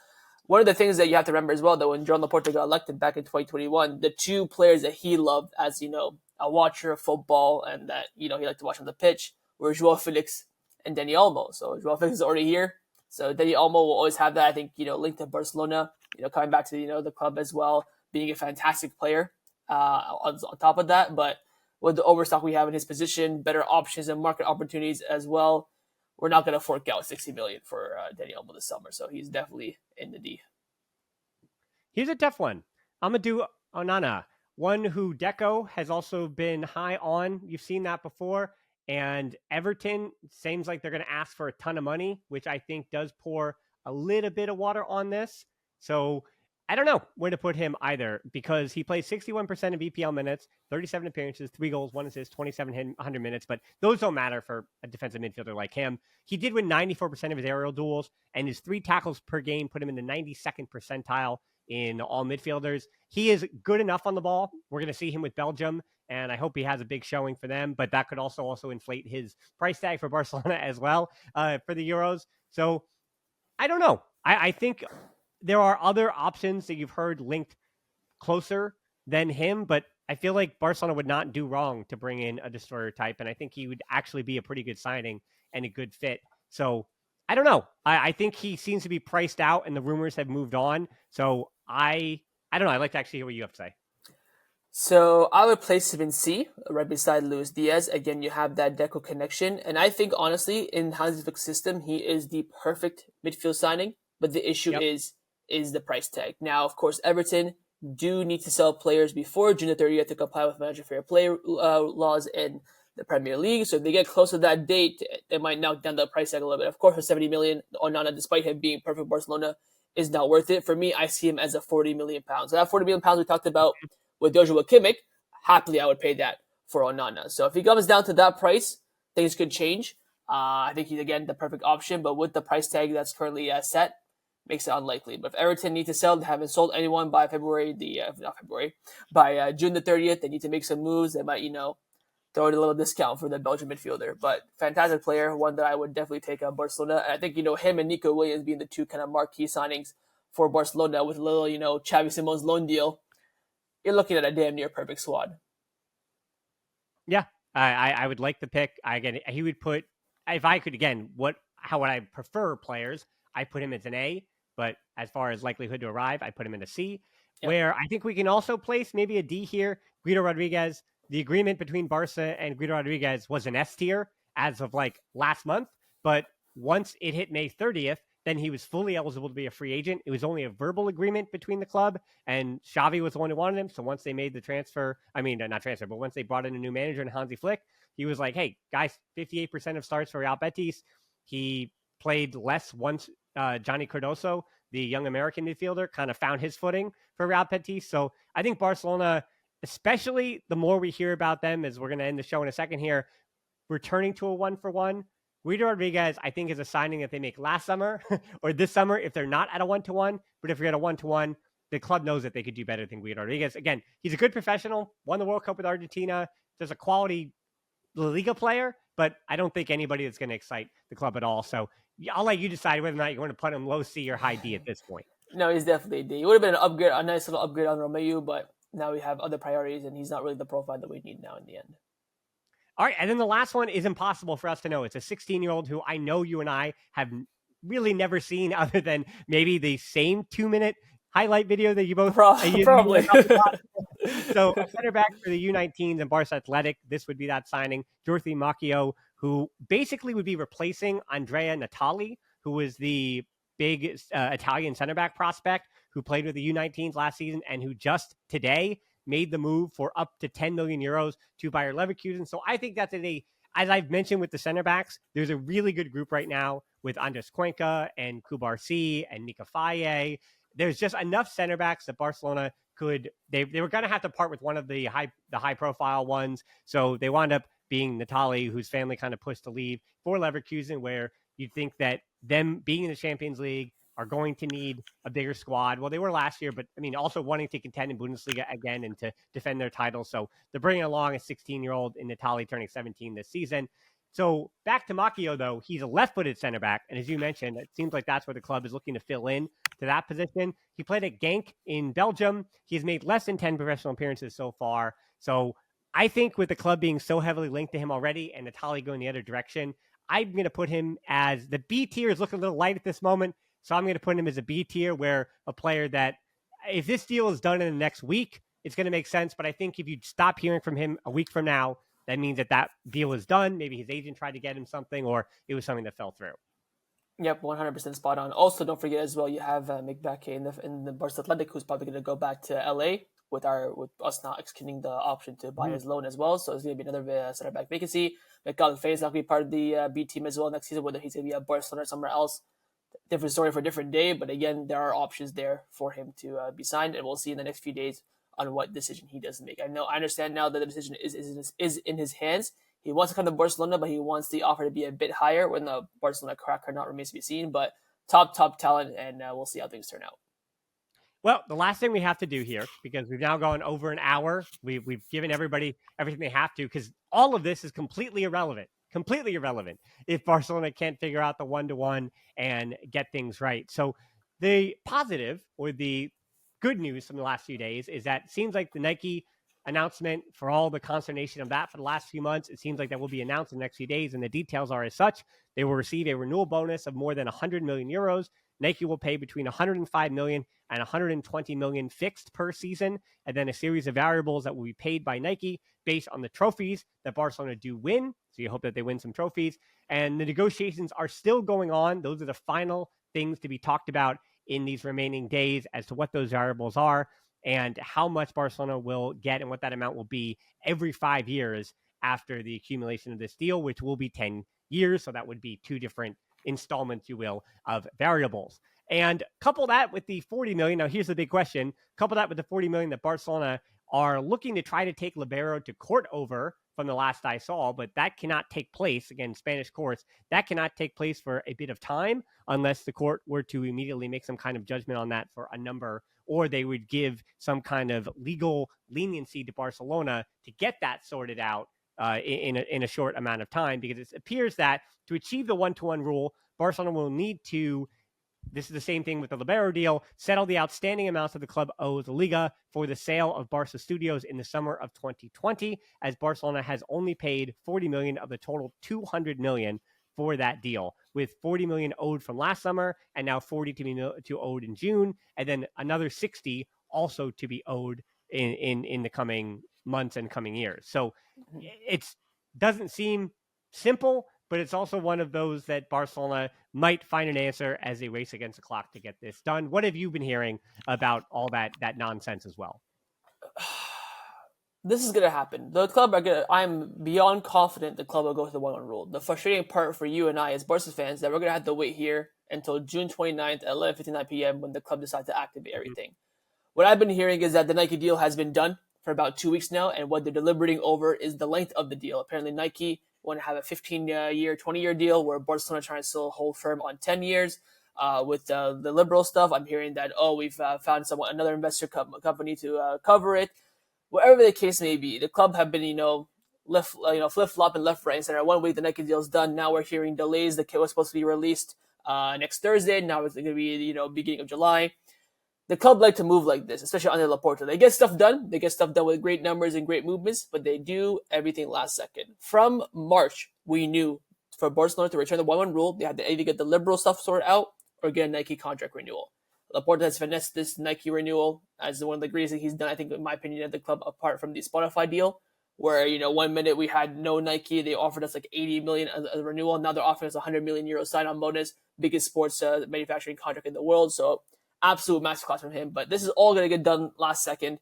One of the things that you have to remember as well, though, when João Laporta got elected back in 2021, the two players that he loved as, a watcher of football and that, he liked to watch on the pitch were João Felix and Dani Olmo. So João Felix is already here. So Dani Olmo will always have that, I think, linked to Barcelona, coming back to, the club as well, being a fantastic player on top of that. But with the overstock we have in his position, better options and market opportunities as well, we're not going to fork out 60 million for Dani Olmo this summer. So he's definitely in the D. Here's a tough one. I'm going to do Onana, one who Deco has also been high on. You've seen that before. And Everton seems like they're going to ask for a ton of money, which I think does pour a little bit of water on this. So I don't know where to put him either, because he plays 61% of EPL minutes, 37 appearances, 3 goals, 1 assist, 2,700 minutes. But those don't matter for a defensive midfielder like him. He did win 94% of his aerial duels, and his 3 tackles per game put him in the 92nd percentile in all midfielders. He is good enough on the ball. We're going to see him with Belgium, and I hope he has a big showing for them. But that could also inflate his price tag for Barcelona as well for the Euros. So I don't know. I think there are other options that you've heard linked closer than him, but I feel like Barcelona would not do wrong to bring in a destroyer type, and I think he would actually be a pretty good signing and a good fit. So I don't know. I think he seems to be priced out, and the rumors have moved on. So I don't know. I'd like to actually hear what you have to say. So I would place him in C, right beside Luis Diaz. Again, you have that Deco connection. And I think, honestly, in Hansi Flick's system, he is the perfect midfield signing. But the issue is the price tag. Now, of course, Everton do need to sell players before June the 30th to comply with manager fair play laws in the Premier League. So if they get close to that date, they might knock down the price tag a little bit. Of course, for 70 million, Onana, despite him being perfect Barcelona, is not worth it. For me, I see him as a 40 million pounds. So that 40 million pounds we talked about with Joshua Kimmich, happily I would pay that for Onana. So if he comes down to that price, things could change. I think he's, again, the perfect option, but with the price tag that's currently set, makes it unlikely. But if Everton need to sell, they haven't sold anyone by by June the 30th, they need to make some moves. They might, throw in a little discount for the Belgian midfielder. But fantastic player, one that I would definitely take on Barcelona. And I think, him and Nico Williams being the two kind of marquee signings for Barcelona with a little, Xavi Simons loan deal, you're looking at a damn near perfect squad. Yeah, I would like the pick. Again, he would put, if I could, again, how would I prefer players? I put him as an A, but as far as likelihood to arrive, I put him in a C, where I think we can also place maybe a D here. Guido Rodriguez, the agreement between Barca and Guido Rodriguez was an S tier as of last month, but once it hit May 30th, then he was fully eligible to be a free agent. It was only a verbal agreement between the club, and Xavi was the one who wanted him. So once they made the transfer, not transfer, but once they brought in a new manager in Hansi Flick, he was like, hey, guys, 58% of starts for Real Betis. He played less once Johnny Cardoso, the young American midfielder, kind of found his footing for Real Betis. So I think Barcelona, especially the more we hear about them, as we're going to end the show in a second here, returning to a 1-for-1. Guido Rodriguez, I think, is a signing that they make last summer or this summer if they're not at a 1-to-1. But if you're at a 1-to-1, the club knows that they could do better than Guido Rodriguez. Again, he's a good professional, won the World Cup with Argentina. There's a quality La Liga player, but I don't think anybody that's going to excite the club at all. So I'll let you decide whether or not you want to put him low C or high D at this point. No, he's definitely a D. It would have been an upgrade, a nice little upgrade on Romeo, but now we have other priorities, and he's not really the profile that we need now in the end. All right, and then the last one is impossible for us to know. It's a 16-year-old who I know you and I have really never seen other than maybe the same 2-minute highlight video that you both probably. So a center back for the U19s and Barca Athletic, this would be that signing. Dorothy Macchio, who basically would be replacing Andrea Natali, who was the big Italian center back prospect who played with the U19s last season and who just today made the move for up to 10 million euros to Bayer Leverkusen. So I think that's as I've mentioned with the center backs, there's a really good group right now with Andres Cuenca and Kubarsi and Mika Faye. There's just enough center backs that Barcelona could, they were going to have to part with one of the high profile ones. So they wound up being Natali, whose family kind of pushed to leave for Leverkusen, where you'd think that them being in the Champions League are going to need a bigger squad. Well, they were last year, but I mean, also wanting to contend in Bundesliga again and to defend their title. So they're bringing along a 16-year-old in Natali turning 17 this season. So back to Macchio, though, he's a left-footed center back. And as you mentioned, it seems like that's where the club is looking to fill in to that position. He played at Genk in Belgium. He's made less than 10 professional appearances so far. So I think with the club being so heavily linked to him already and Natali going the other direction, I'm going to put him as the B tier is looking a little light at this moment. So I'm going to put him as a B tier, where a player that if this deal is done in the next week, it's going to make sense. But I think if you stop hearing from him a week from now, that means that deal is done. Maybe his agent tried to get him something, or it was something that fell through. Yep, 100% spot on. Also, don't forget as well, you have McBackey in the Barca Athletic, who's probably going to go back to LA with us not extending the option to buy his loan as well. So it's going to be another center back vacancy. McAlphay is not going to be part of the B team as well next season, whether he's going to be at Barcelona or somewhere else. Different story for a different day, but again, there are options there for him to be signed, and we'll see in the next few days on what decision he does make. I understand now that the decision is in his hands. He wants to come to Barcelona, but he wants the offer to be a bit higher. When the Barcelona crack or not remains to be seen, but top talent, and we'll see how things turn out. Well, the last thing we have to do here, because we've now gone over an hour, we've given everybody everything they have to, because all of this is completely irrelevant if Barcelona can't figure out the 1-to-1 and get things right. So the positive or the good news from the last few days is that it seems like the Nike announcement, for all the consternation of that for the last few months, it seems like that will be announced in the next few days, and the details are as such. They will receive a renewal bonus of more than 100 million euros. Nike will pay between 105 million and 120 million fixed per season, and then a series of variables that will be paid by Nike based on the trophies that Barcelona do win. So you hope that they win some trophies. And the negotiations are still going on. Those are the final things to be talked about in these remaining days as to what those variables are and how much Barcelona will get and what that amount will be every 5 years after the accumulation of this deal, which will be 10 years. So that would be 2 different installments, you will, of variables. And couple that with the 40 million. Now, here's the big question. Couple that with the 40 million that Barcelona are looking to try to take Libero to court over from the last I saw, but that cannot take place. Again, Spanish courts, that cannot take place for a bit of time unless the court were to immediately make some kind of judgment on that for a number, or they would give some kind of legal leniency to Barcelona to get that sorted out in a short amount of time, because it appears that to achieve the 1-to-1 rule, Barcelona will need to, this is the same thing with the Libero deal, settle the outstanding amounts that the club owes the Liga for the sale of Barca Studios in the summer of 2020, as Barcelona has only paid 40 million of the total 200 million for that deal, with 40 million owed from last summer and now 40 to owed in June, and then another 60 also to be owed in the coming months and coming years. So it doesn't seem simple, but it's also one of those that Barcelona might find an answer as they race against the clock to get this done. What have you been hearing about all that nonsense as well? This is gonna happen. The club are gonna. I'm beyond confident the club will go to the 1-1 rule. The frustrating part for you and I as Barca fans that we're gonna have to wait here until June 29th at 11:59 p.m. when the club decides to activate everything. What I've been hearing is that the Nike deal has been done for about 2 weeks now, and what they're deliberating over is the length of the deal. Apparently, Nike want to have a 15-year, 20-year deal, where Barcelona trying to still hold firm on 10 years. With the liberal stuff, I'm hearing that we've found another investor company to cover it. Whatever the case may be, the club have been flip flopping left, right, and center. 1 week the Nike deal is done. Now we're hearing delays. The kit was supposed to be released next Thursday. Now it's going to be beginning of July. The club like to move like this, especially under Laporta. They get stuff done. They get stuff done with great numbers and great movements, but they do everything last second. From March, we knew for Barcelona to return the 1-1 rule, they had to either get the liberal stuff sorted out or get a Nike contract renewal. Laporta has finessed this Nike renewal as one of the greatest things he's done, I think, in my opinion, at the club, apart from the Spotify deal, where 1 minute we had no Nike, they offered us like 80 million as a renewal. Now they're offering us 100 million euro sign-on bonus, biggest sports manufacturing contract in the world. So absolute masterclass from him. But this is all going to get done last second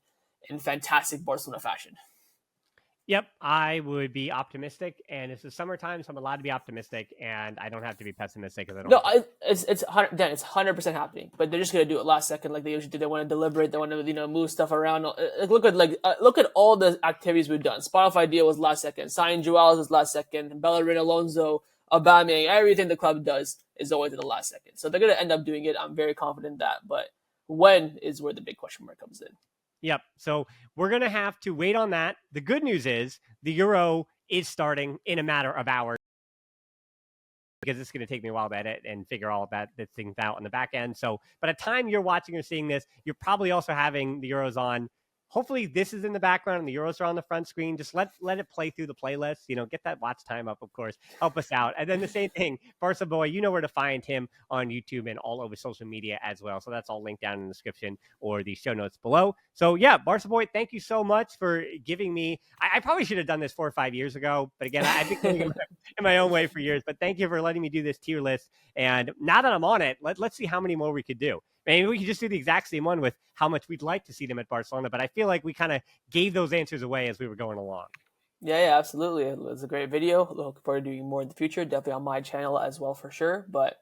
in fantastic Barcelona fashion. Yep, I would be optimistic, and it's the summertime, so I'm allowed to be optimistic, and I don't have to be pessimistic because I don't. No, it's 100% happening, but they're just gonna do it last second like they usually do. They want to deliberate, they want to move stuff around. Look at all the activities we've done. Spotify deal was last second. Signing Joãos was last second. Bellerin, Alonso, Aubameyang, everything the club does is always at the last second. So they're gonna end up doing it. I'm very confident in that, but when is where the big question mark comes in. Yep. So we're going to have to wait on that. The good news is the Euro is starting in a matter of hours, because it's going to take me a while to edit and figure all that things out on the back end. So by the time you're watching or seeing this, you're probably also having the Euros on. Hopefully this is in the background and the Euros are on the front screen. Just let it play through the playlist. Get that watch time up, of course. Help us out. And then the same thing, BarcaBoy, you know where to find him on YouTube and all over social media as well. So that's all linked down in the description or the show notes below. So yeah, BarcaBoy, thank you so much for giving me. I probably should have done this 4 or 5 years ago, but again, I've been doing it in my own way for years. But thank you for letting me do this tier list. And now that I'm on it, let's see how many more we could do. Maybe we could just do the exact same one with how much we'd like to see them at Barcelona, but I feel like we kind of gave those answers away as we were going along. Yeah, absolutely. It was a great video. Looking forward to doing more in the future. Definitely on my channel as well for sure. But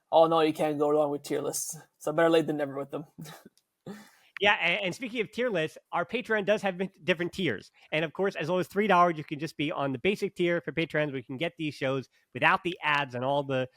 all in all, you can't go wrong with tier lists. So better late than never with them. Yeah, and speaking of tier lists, our Patreon does have different tiers. And of course, as low as $3, you can just be on the basic tier for patrons. We can get these shows without the ads and all the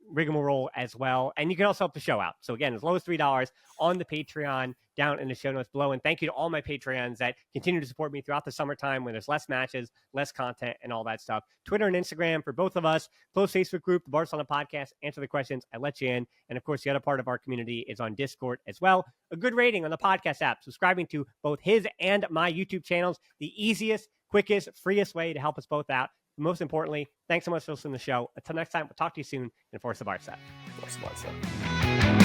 rigmarole as well. And you can also help the show out. So again, as low as $3 on the Patreon, down in the show notes below. And thank you to all my Patreons that continue to support me throughout the summertime when there's less matches, less content, and all that stuff. Twitter and Instagram for both of us. Close Facebook group, the Barcelona Podcast. Answer the questions. I let you in. And of course, the other part of our community is on Discord as well. A good rating on the podcast app. Subscribing to both his and my YouTube channels. The easiest, quickest, freest way to help us both out. Most importantly, thanks so much for listening to the show. Until next time, we'll talk to you soon. And Forza Barca. Forza Barca.